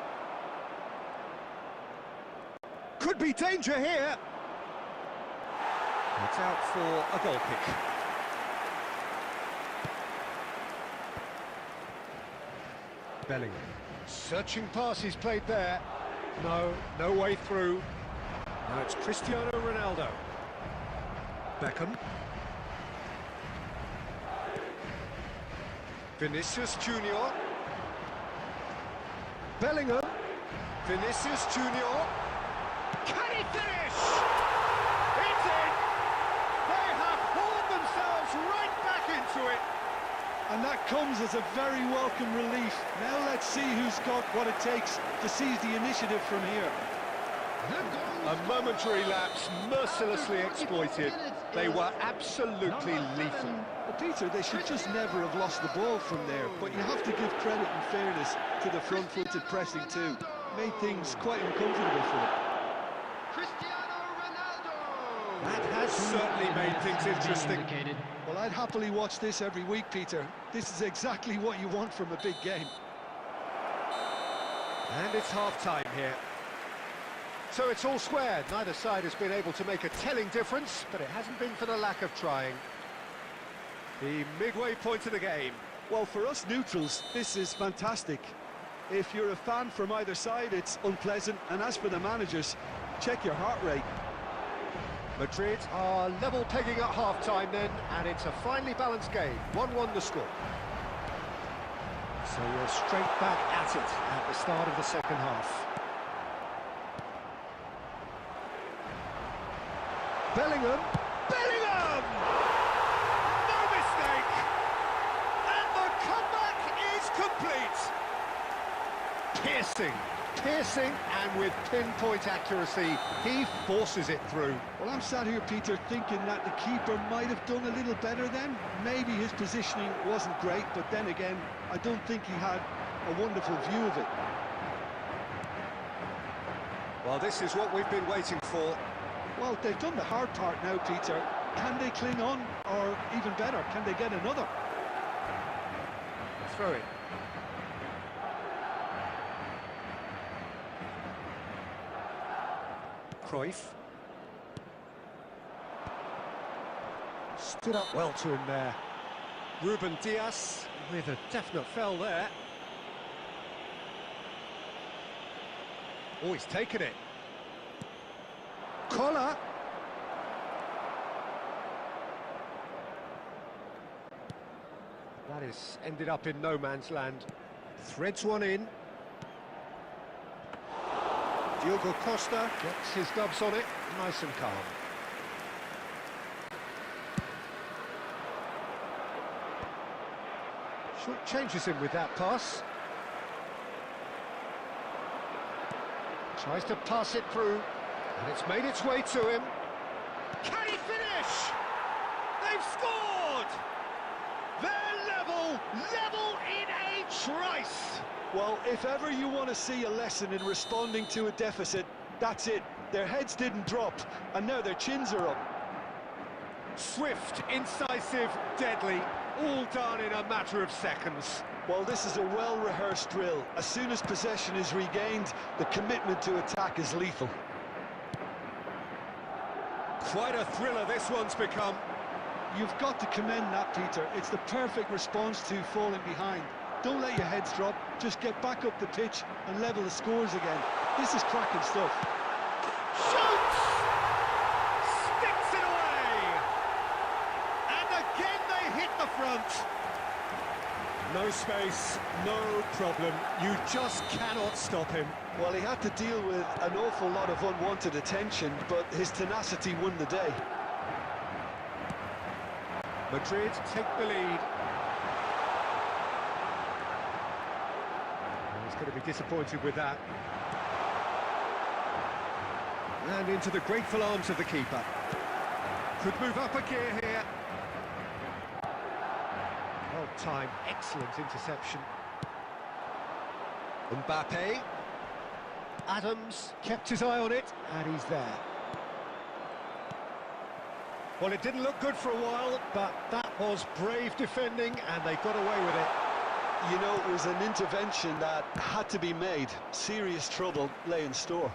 Could be danger here. It's out for a goal kick. Bellingham. Searching pass he's played there. No way through. Now it's Cristiano Ronaldo. Beckham. Vinicius Junior. Bellingham. Vinicius Junior. Can he finish? It's in! They have hauled themselves right back into it. And that comes as a very welcome relief. Now let's see who's got what it takes to seize the initiative from here. A momentary lapse, mercilessly exploited. They were absolutely lethal. Well, Peter, they should just never have lost the ball from there, but you have to give credit and fairness to the front-footed pressing too. Made things quite uncomfortable for them. That has certainly made things interesting. Well, I'd happily watch this every week, Peter. This is exactly what you want from a big game. And it's half-time here. So it's all squared. Neither side has been able to make a telling difference, but it hasn't been for the lack of trying. The midway point of the game. Well, for us neutrals, this is fantastic. If you're a fan from either side, it's unpleasant. And as for the managers, check your heart rate. Madrid are level pegging at half-time then, and it's a finely balanced game. 1-1 the score. So we're straight back at it at the start of the second half. Bellingham! Bellingham! No mistake! And the comeback is complete! Piercing, and with pinpoint accuracy, he forces it through. Well, I'm sat here, Peter, thinking that the keeper might have done a little better then. Maybe his positioning wasn't great, but then again, I don't think he had a wonderful view of it. Well, this is what we've been waiting for. Well, they've done the hard part now, Peter. Can they cling on, or even better, can they get another? Throw it. Cruyff. Stood up well to him there. Ruben Dias with a definite foul there. Oh, he's taken it. Collar. That is ended up in no man's land. Threads one in. Diogo Costa gets his gloves on it, nice and calm. Short changes him with that pass. Tries to pass it through, and it's made its way to him. Can he finish? They've scored! They're level in a trice! Well, if ever you want to see a lesson in responding to a deficit, that's it. Their heads didn't drop, and now their chins are up. Swift, incisive, deadly, all done in a matter of seconds. Well, this is a well-rehearsed drill. As soon as possession is regained, the commitment to attack is lethal. Quite a thriller this one's become. You've got to commend that, Peter. It's the perfect response to falling behind. Don't let your heads drop, just get back up the pitch and level the scores again. This is cracking stuff. Shoots! Sticks it away! And again they hit the front. No space, no problem. You just cannot stop him. Well, he had to deal with an awful lot of unwanted attention, but his tenacity won the day. Madrid take the lead. He's going to be disappointed with that. And into the grateful arms of the keeper. Could move up a gear here. Well timed, excellent interception. Mbappe. Adams kept his eye on it, and he's there. Well, it didn't look good for a while, but that was brave defending, and they got away with it. You know, it was an intervention that had to be made. Serious trouble lay in store.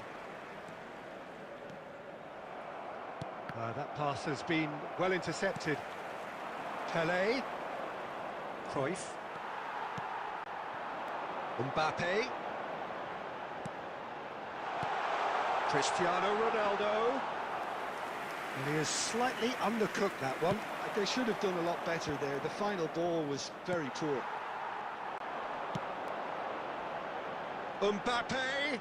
That pass has been well intercepted. Pelé. Cruyff. Mbappe. Cristiano Ronaldo. And he has slightly undercooked that one. They should have done a lot better there. The final ball was very poor. Mbappe.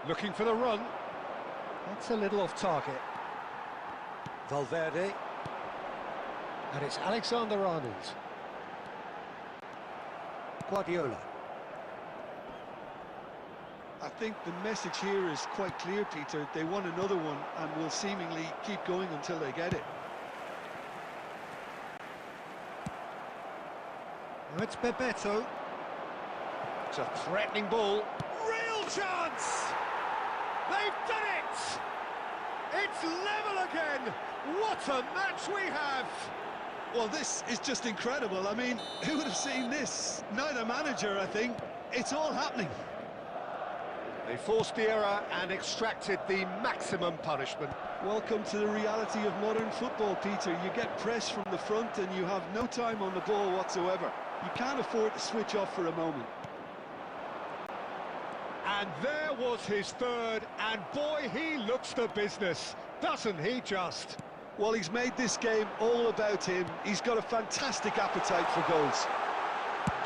Looking for the run. That's a little off target. Valverde. And it's Alexander-Arnold. Guardiola. I think the message here is quite clear, Peter. They want another one and will seemingly keep going until they get it. Now it's Bebeto. It's a threatening ball. Real chance! They've done it! It's level again! What a match we have! Well, this is just incredible. I mean, who would have seen this? Neither manager, I think. It's all happening. They forced the error and extracted the maximum punishment. Welcome to the reality of modern football, Peter. You get pressed from the front and you have no time on the ball whatsoever. You can't afford to switch off for a moment. And there was his third, and boy, he looks the business, doesn't he just? Well, he's made this game all about him. He's got a fantastic appetite for goals.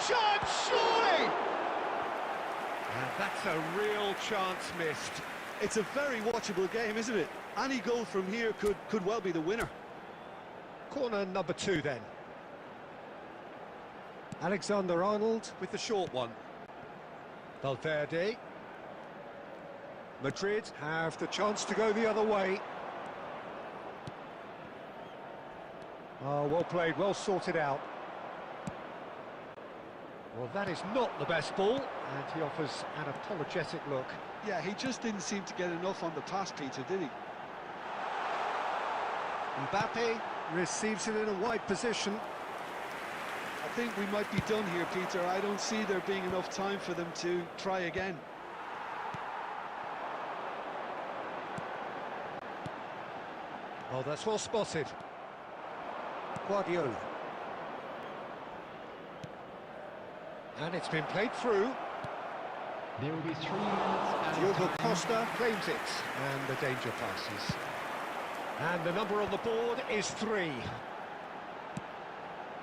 Chance, surely! And that's a real chance missed. It's a very watchable game, isn't it? Any goal from here could well be the winner. Corner number 2 then. Alexander-Arnold with the short one. Valverde. Madrid have the chance to go the other way. Oh, well played, well sorted out. Well, that is not the best ball, and he offers an apologetic look. Yeah, he just didn't seem to get enough on the pass, Peter, did he? Mbappe receives it in a wide position. I think we might be done here, Peter. I don't see there being enough time for them to try again. Oh, that's well spotted. Guardiola. And it's been played through. There will be 3 minutes at Diogo time. Costa claims it, and the danger passes. And the number on the board is 3.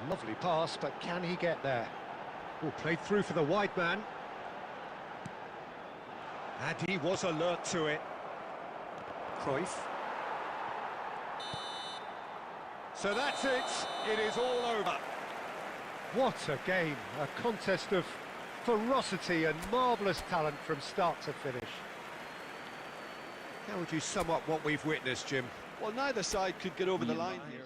Lovely pass, but can he get there? Oh, played through for the wide man. And he was alert to it. Cruyff. So that's it. It is all over. What a game. A contest of ferocity and marvellous talent from start to finish. How would you sum up what we've witnessed, Jim? Well, neither side could get over the line here.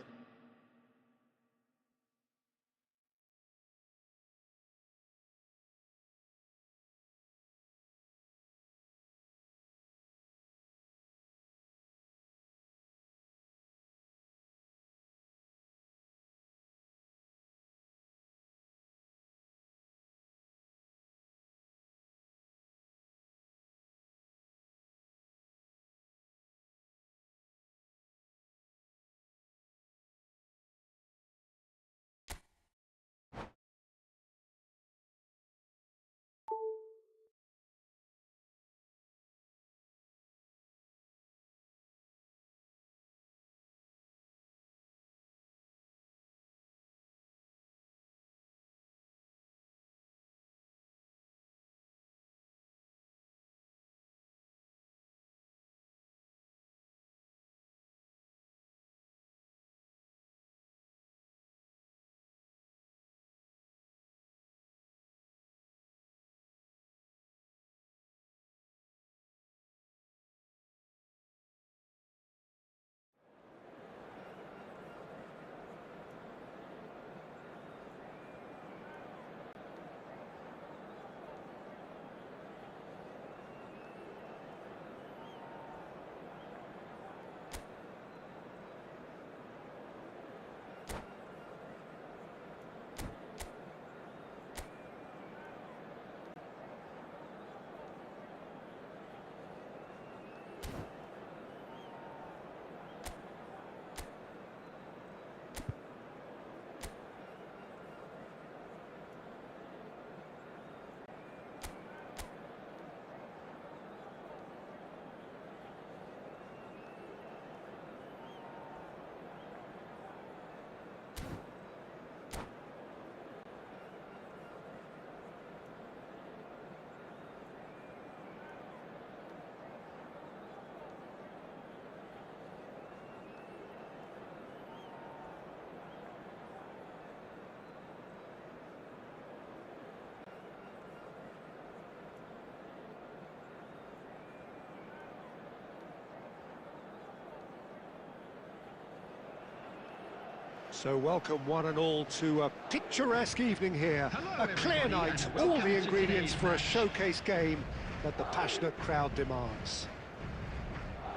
So welcome one and all to a picturesque evening here. Hello, A clear everybody, night, and all welcome the to ingredients today's for a match. showcase game that the passionate crowd demands.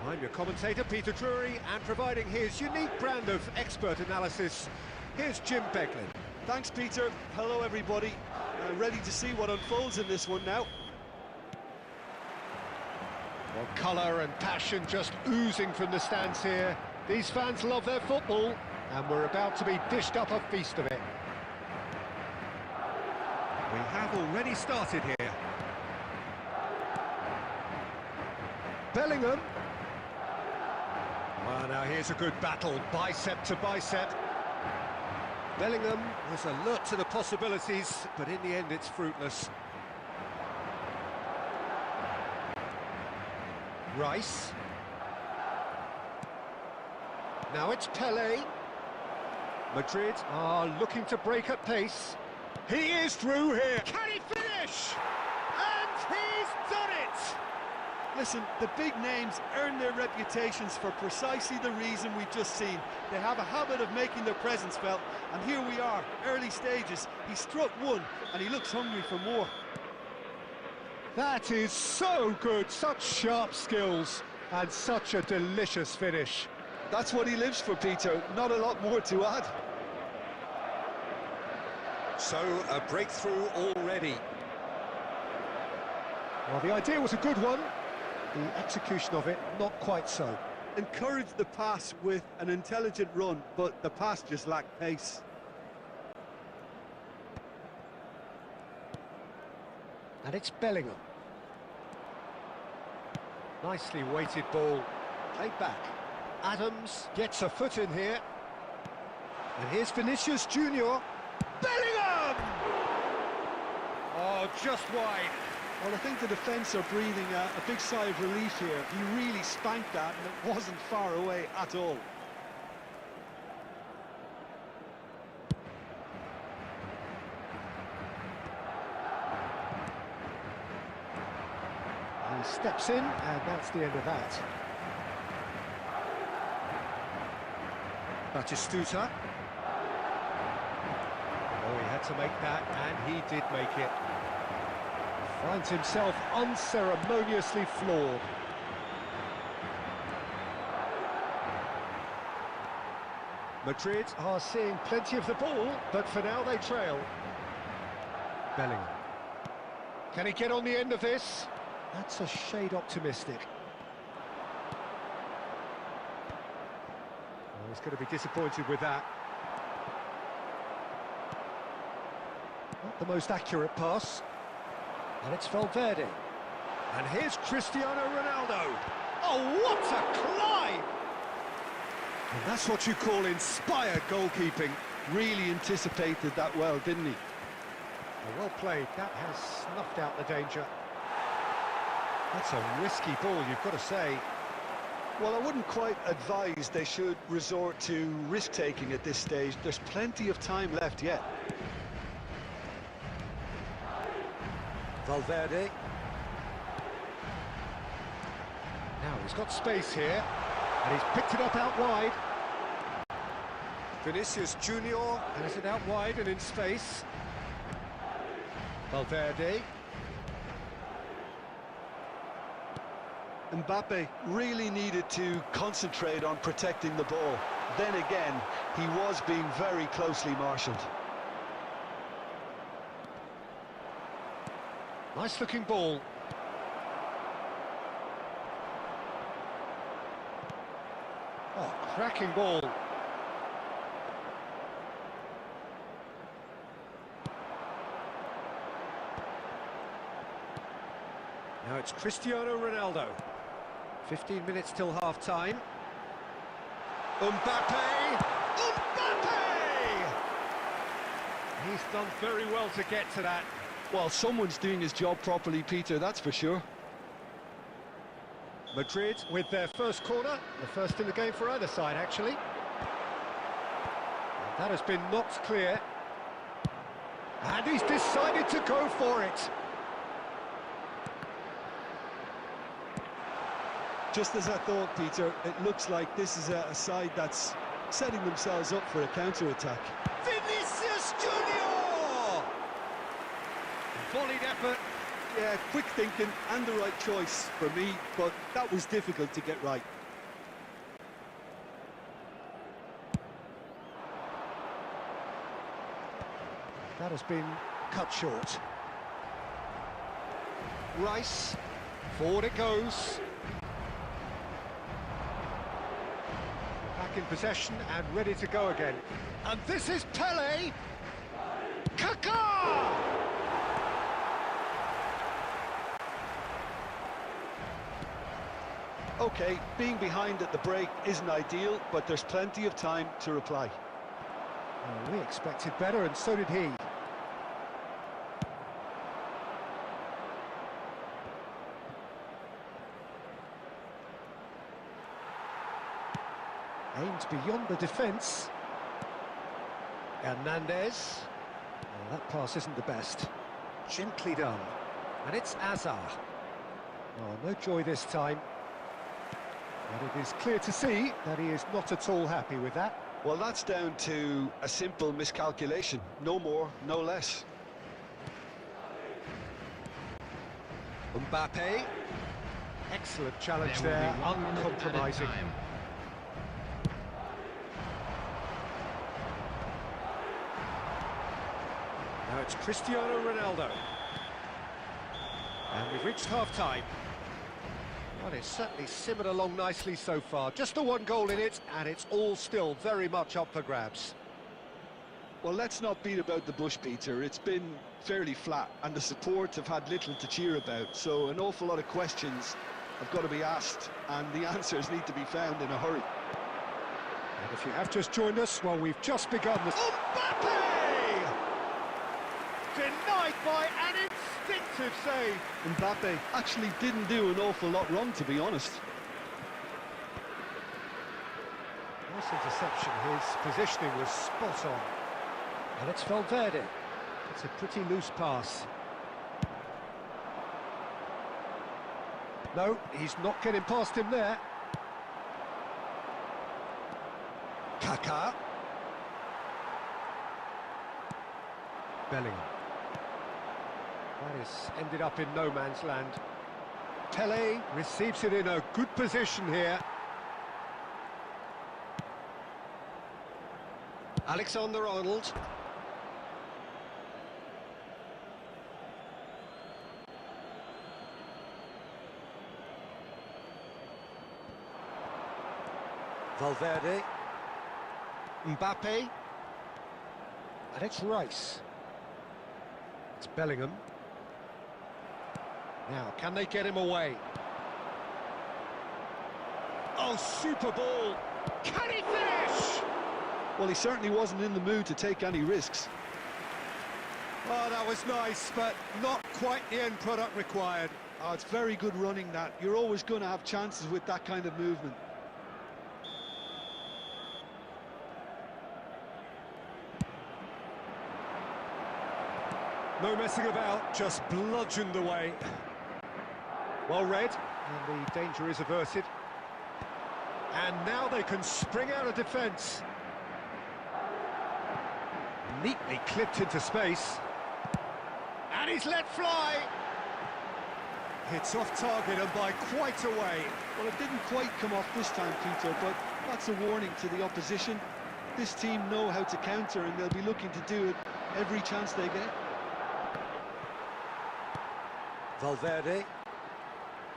I'm your commentator, Peter Drury, and providing his unique brand of expert analysis, here's Jim Beglin. Thanks, Peter. Hello, everybody. Ready to see what unfolds in this one now. Well, colour and passion just oozing from the stands here. These fans love their football, and we're about to be dished up a feast of it. We have already started here. Bellingham. Well, now here's a good battle, bicep to bicep. Bellingham was alert to the possibilities, but in the end it's fruitless. Rice. Now it's Pelé. Madrid are looking to break at pace. He is through here. Can he finish? And he's done it! Listen, the big names earn their reputations for precisely the reason we've just seen. They have a habit of making their presence felt, and here we are, early stages. He struck one, and he looks hungry for more. That is so good, such sharp skills, and such a delicious finish. That's what he lives for, Peter. Not a lot more to add. So, a breakthrough already. Well, the idea was a good one. The execution of it, not quite so. Encouraged the pass with an intelligent run, but the pass just lacked pace. And it's Bellingham. Nicely weighted ball. Played back. Adams gets a foot in here. And here's Vinicius Junior. Bellingham! Oh, just wide. Well, I think the defence are breathing a big sigh of relief here. He really spanked that, and it wasn't far away at all. He steps in, and that's the end of that. Batistuta. Oh, he had to make that, and he did make it. Finds himself unceremoniously floored. Madrid are seeing plenty of the ball, but for now they trail. Bellingham. Can he get on the end of this? That's a shade optimistic. Oh, he's going to be disappointed with that. Not the most accurate pass. And it's Valverde. And here's Cristiano Ronaldo. Oh, what a climb! And that's what you call inspired goalkeeping. Really anticipated that well, didn't he? Well played. That has snuffed out the danger. That's a risky ball, you've got to say. Well, I wouldn't quite advise they should resort to risk-taking at this stage. There's plenty of time left yet. Valverde. Now he's got space here, and he's picked it up out wide. Vinicius Junior has it out wide and in space. Valverde. Mbappe really needed to concentrate on protecting the ball. Then again, he was being very closely marshalled. Nice looking ball. Oh, cracking ball. Now it's Cristiano Ronaldo. 15 minutes till half-time. Mbappe! Mbappe! He's done very well to get to that. Well, someone's doing his job properly, Peter, that's for sure. Madrid with their first corner, the first in the game for either side, actually. That has been knocked clear. And he's decided to go for it. Just as I thought, Peter, it looks like this is a side that's setting themselves up for a counter-attack. Vinicius Junior! Volleyed effort. Yeah, quick thinking and the right choice for me, but that was difficult to get right. That has been cut short. Rice, forward it goes. Back in possession and ready to go again. And this is Pele! Kaká! Okay, being behind at the break isn't ideal, but there's plenty of time to reply. Well, we expected better, and so did he. Aimed beyond the defence. Hernandez. Well, that pass isn't the best. Gently done. And it's Azar. Oh, no joy this time. But it is clear to see that he is not at all happy with that. Well, that's down to a simple miscalculation. No more, no less. Mbappe. Excellent challenge there, uncompromising. Now it's Cristiano Ronaldo. And we've reached half-time. Well, it's certainly simmered along nicely so far. Just the one goal in it, and it's all still very much up for grabs. Well, let's not beat about the bush, Peter. It's been fairly flat, and the support have had little to cheer about. So an awful lot of questions have got to be asked, and the answers need to be found in a hurry. And if you have just joined us, well, we've just begun the... Mbappe! Denied by an instinctive save. Mbappe actually didn't do an awful lot wrong, to be honest. Nice interception. His positioning was spot on. And it's Valverde. It's a pretty loose pass. No, he's not getting past him there. Kaká. Bellingham. That is ended up in no man's land. Pele receives it in a good position here. Alexander-Arnold. Valverde. Mbappe. And it's Rice. It's Bellingham. Now, can they get him away? Oh, super ball! Can he finish? Well, he certainly wasn't in the mood to take any risks. Oh, that was nice, but not quite the end product required. Oh, it's very good running, that. You're always going to have chances with that kind of movement. No messing about, just bludgeoned away. Well read, and the danger is averted. And now they can spring out of defence. Neatly clipped into space. And he's let fly. It's off target and by quite a way. Well, it didn't quite come off this time, Peter, but that's a warning to the opposition. This team know how to counter, and they'll be looking to do it every chance they get. Valverde.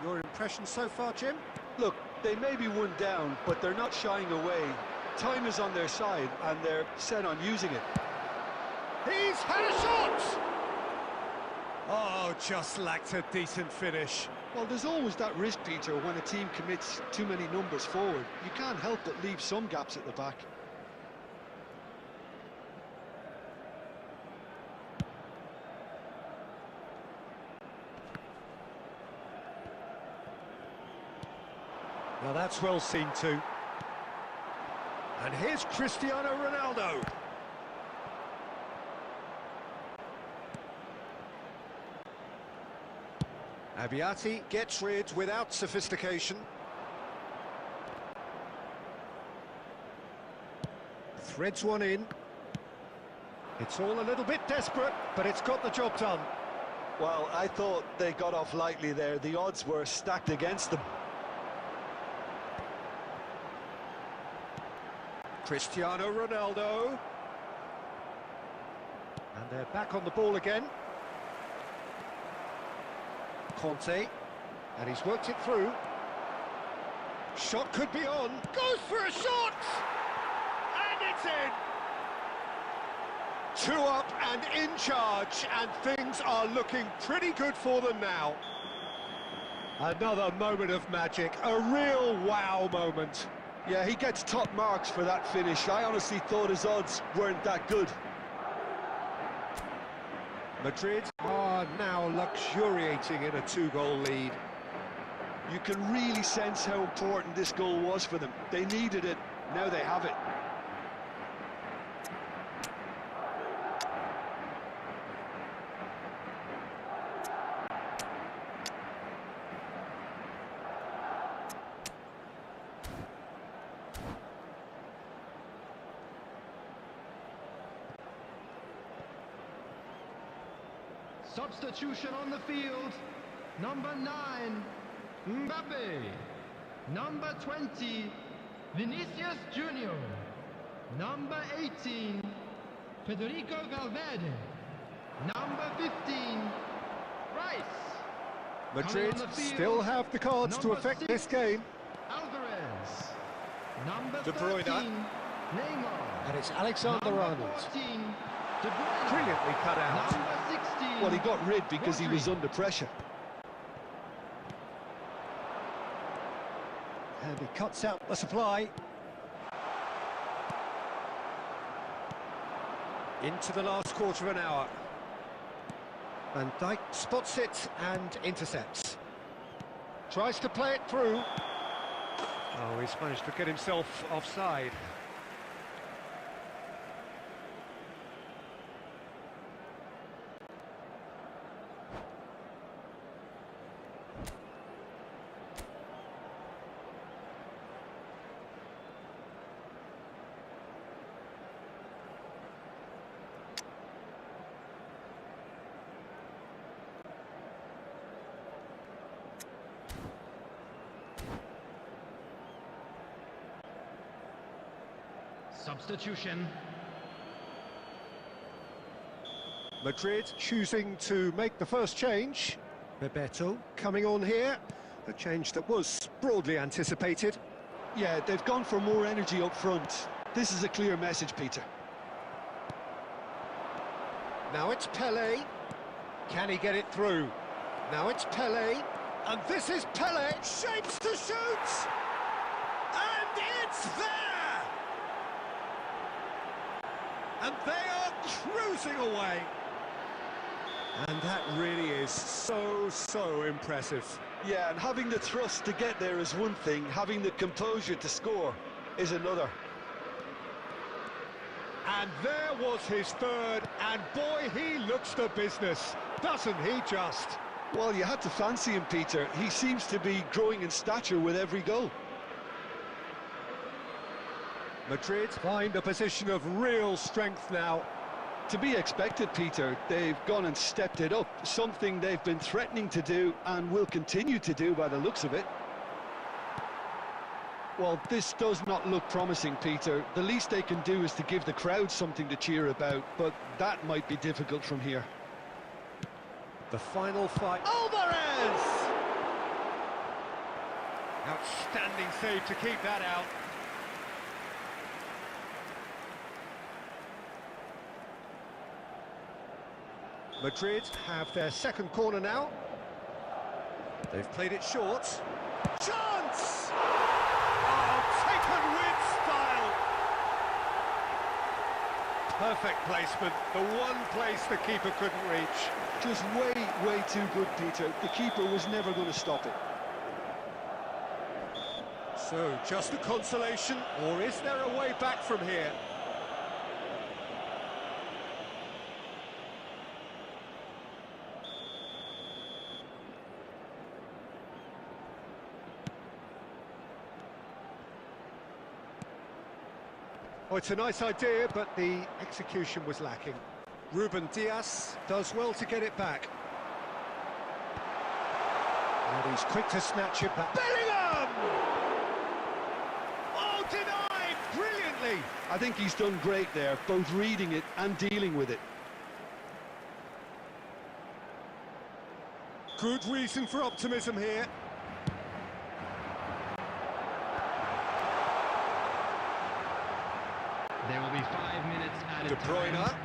Your impression so far, Jim? Look, they may be one down, but they're not shying away. Time is on their side, and they're set on using it. He's had a shot! Oh, just lacked a decent finish. Well, there's always that risk, Peter, when a team commits too many numbers forward. You can't help but leave some gaps at the back. Now that's well seen too. And here's Cristiano Ronaldo. Abbiati gets rid without sophistication. threads one in. It's all a little bit desperate, but it's got the job done. Well, I thought they got off lightly there. The odds were stacked against them. Cristiano Ronaldo. And they're back on the ball again. Conte. And he's worked it through. Shot could be on. Goes for a shot! And it's in! 2 up and in charge, and things are looking pretty good for them now. Another moment of magic, a real wow moment. Yeah, he gets top marks for that finish. I honestly thought his odds weren't that good. Madrid are now luxuriating in a 2-goal lead. You can really sense how important this goal was for them. They needed it, now they have it. Substitution on the field. Number 9, Mbappe. Number 20, Vinicius Junior. Number 18, Federico Valverde. Number 15, Rice. Madrid still have the cards to affect this game. Alvarez. Number De Bruyne. 13, Neymar. And it's Alexander-Arnold. 14, De Bruyne. Brilliantly cut out. Number 16. Well, he got rid because he was Rodri. under pressure. And he cuts out the supply. Into the last quarter of an hour. Van Dijk spots it and intercepts. Tries to play it through. Oh, he's managed to get himself offside. Substitution. Madrid choosing to make the first change. Bebeto coming on here. A change that was broadly anticipated. Yeah, they've gone for more energy up front. This is a clear message, Peter. Now it's Pelé. Can he get it through? Now it's Pelé. And this is Pelé. Shapes to shoot! And it's there! And they are cruising away. And that really is so impressive. Yeah, and having the thrust to get there is one thing, having the composure to score is another. And there was his third, and boy, he looks the business, doesn't he just? Well, you had to fancy him, Peter. He seems to be growing in stature with every goal. Madrid find a position of real strength now. To be expected, Peter. They've gone and stepped it up, something they've been threatening to do and will continue to do by the looks of it. Well, this does not look promising, Peter. The least they can do is to give the crowd something to cheer about, but that might be difficult from here. The final fight. Alvarez! Outstanding save to keep that out. Madrid have their second corner now. They've played it short. Chance! Oh, taken with style! Perfect placement, the one place the keeper couldn't reach. Just way too good, Peter. The keeper was never going to stop it. So, just a consolation, or is there a way back from here? Oh, it's a nice idea, but the execution was lacking. Ruben Dias does well to get it back. And he's quick to snatch it back. Bellingham! Oh, denied brilliantly! I think he's done great there, both reading it and dealing with it. Good reason for optimism here. There will be 5 minutes added De time. Bruyne.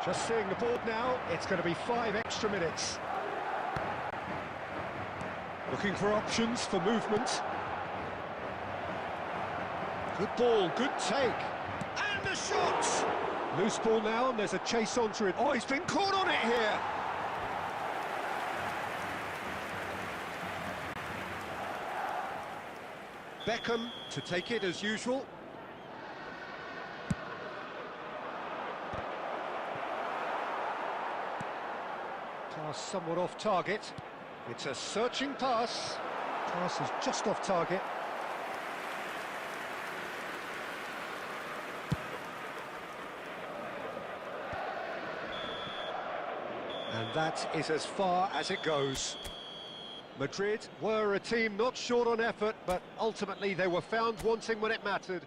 Just seeing the board now, it's going to be 5 extra minutes. Looking for options for movement. Good ball, good take. And the shot! Loose ball now, and there's a chase onto it. Oh, he's been caught on it here! Beckham to take it as usual. Pass somewhat off target. It's a searching pass. Pass is just off target. And that is as far as it goes. Madrid were a team not short on effort, but ultimately they were found wanting when it mattered.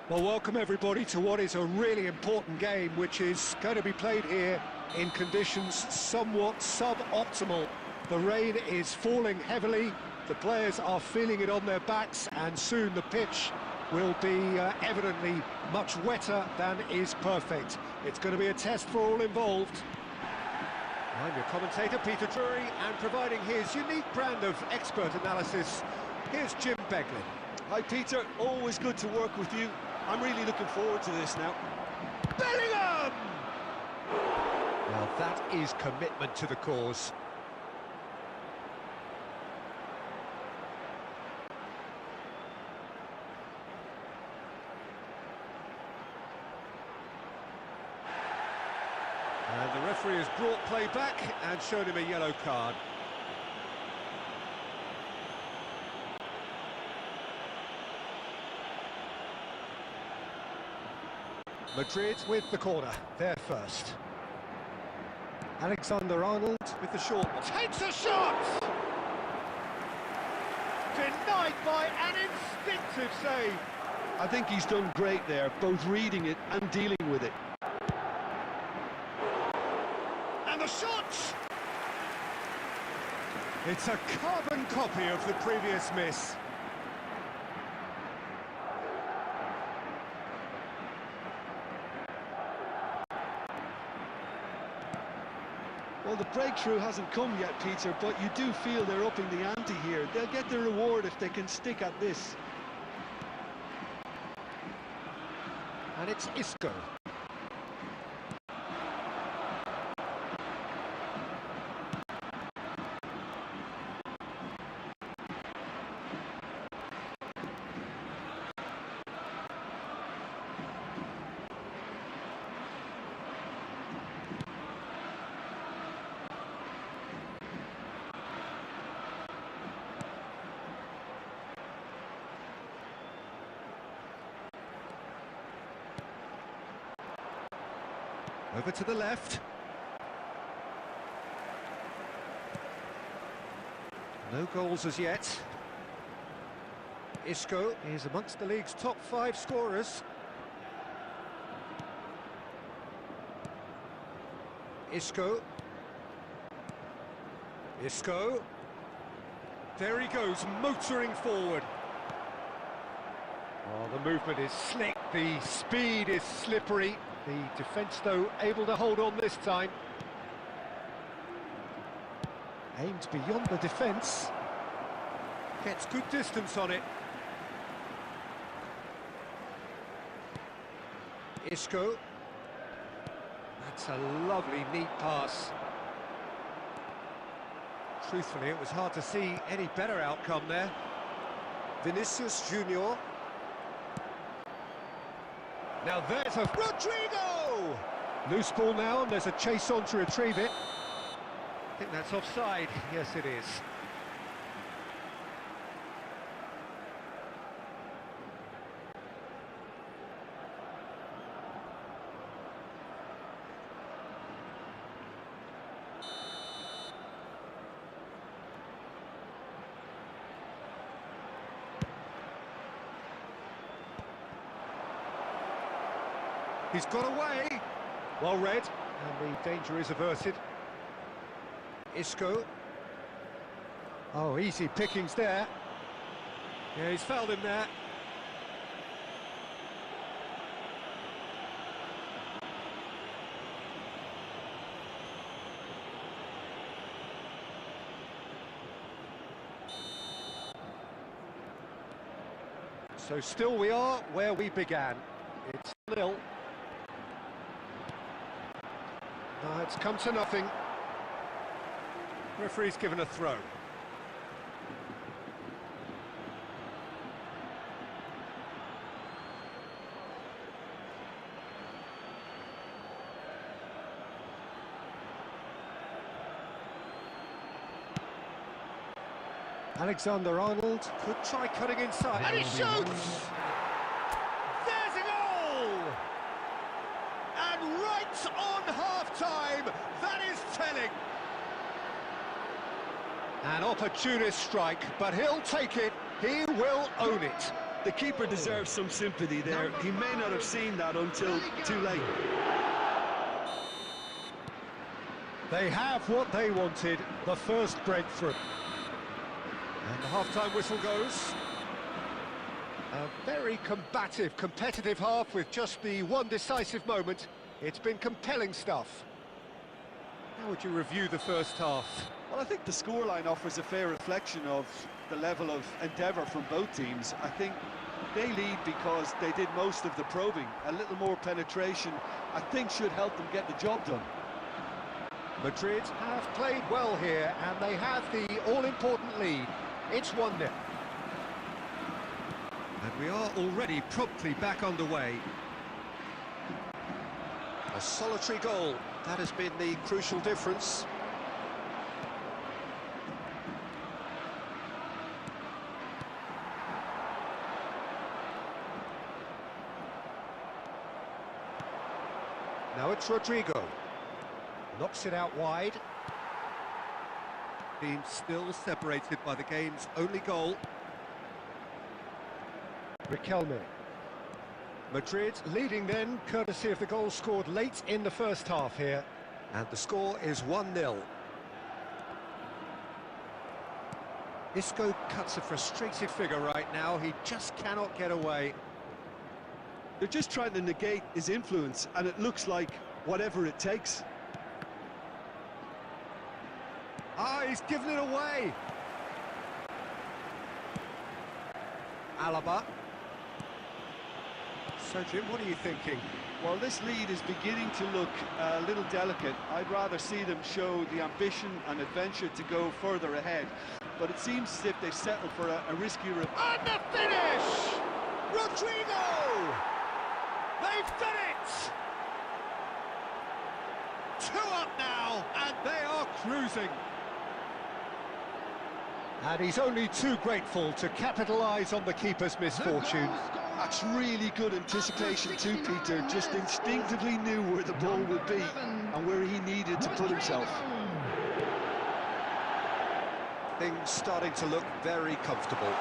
Well, welcome everybody to what is a really important game, which is going to be played here in conditions somewhat suboptimal. The rain is falling heavily, the players are feeling it on their backs, and soon the pitch will be evidently much wetter than is perfect. It's going to be a test for all involved. I'm your commentator, Peter Drury, and providing his unique brand of expert analysis, here's Jim Beglin. Hi Peter, always good to work with you. I'm really looking forward to this now. Bellingham! Now that is commitment to the cause. And the referee has brought play back and shown him a yellow card. Madrid with the corner, there first. Alexander-Arnold with the short one. Takes a shot! Denied by an instinctive save. I think he's done great there, both reading it and dealing with it. And the shot! It's a carbon copy of the previous miss. Well, the breakthrough hasn't come yet, Peter, but you do feel they're upping the ante here. They'll get the reward if they can stick at this. And it's Isco. Over to the left. No goals as yet. Isco is amongst the league's top 5 scorers. Isco. Isco. There he goes, motoring forward. Oh, the movement is slick, the speed is slippery. The defence, though, able to hold on this time. Aimed beyond the defence. Gets good distance on it. Isco. That's a lovely, neat pass. Truthfully, it was hard to see any better outcome there. Vinicius Junior. Now there's a Rodrigo! Loose ball now, and there's a chase on to retrieve it. I think that's offside. Yes, it is. He's got away. Well read, and the danger is averted. Isco. Oh, easy pickings there. Yeah, he's fouled him there. So still we are where we began. It's 0. It's come to nothing. Referee's given a throw. Alexander-Arnold could try cutting inside, and he shoots! There's a goal! And right on half-time, that is telling. An opportunist strike, but he'll take it, he will own it. The keeper deserves some sympathy there. He may not have seen that until too late. They have what they wanted, the first breakthrough. And the half-time whistle goes. A very combative, competitive half with just the one decisive moment. It's been compelling stuff. How would you review the first half? Well, I think the scoreline offers a fair reflection of the level of endeavour from both teams. I think they lead because they did most of the probing. A little more penetration, I think, should help them get the job done. Madrid have played well here, and they have the all-important lead. It's 1-0. And we are already promptly back underway. A solitary goal, that has been the crucial difference. Now it's Rodrigo. Knocks it out wide. Team still separated by the game's only goal. Riquelme. Madrid leading then, courtesy of the goal scored late in the first half here. And the score is 1-0. Isco cuts a frustrated figure right now. He just cannot get away. They're just trying to negate his influence, and it looks like whatever it takes. Ah, he's given it away. Alaba. So, Jim, what are you thinking? Well, this lead is beginning to look a little delicate. I'd rather see them show the ambition and adventure to go further ahead. But it seems as if they've settled for a riskier... And the finish! Rodrigo! They've done it! 2 up now, and they are cruising. And he's only too grateful to capitalise on the keeper's misfortune. That's really good anticipation too, Peter. Just instinctively knew where the ball would be and where he needed to put himself. Things starting to look very comfortable.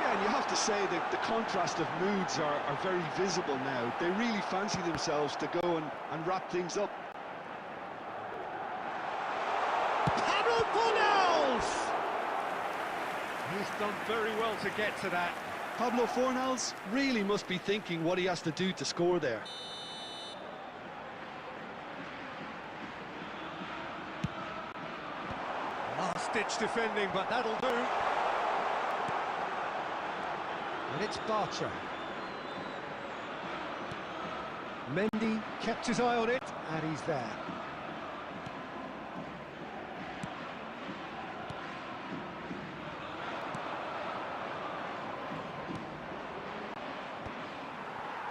Yeah, and you have to say that the contrast of moods are very visible now. They really fancy themselves to go and wrap things up. He's done very well to get to that. Pablo Fornals really must be thinking what he has to do to score there. Last-ditch defending, but that'll do. And it's Bartra. Mendy kept his eye on it, and he's there.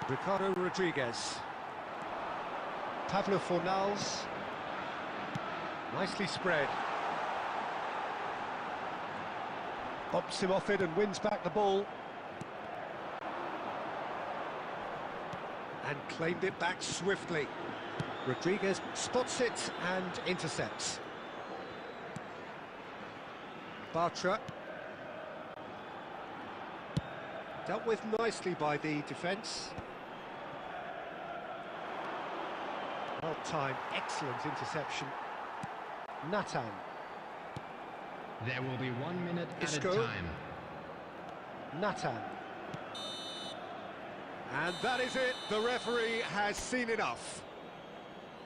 Ricardo Rodriguez. Pablo Fornals. Nicely spread. Bumps him off it and wins back the ball. And claimed it back swiftly. Rodriguez spots it and intercepts. Bartra. Dealt with nicely by the defence. Well timed, excellent interception. Nathan. There will be 1 minute Isco. added time. Nathan. And that is it. The referee has seen enough.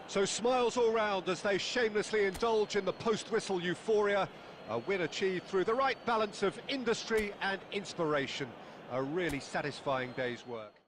So smiles all round as they shamelessly indulge in the post-whistle euphoria. A win achieved through the right balance of industry and inspiration. A really satisfying day's work.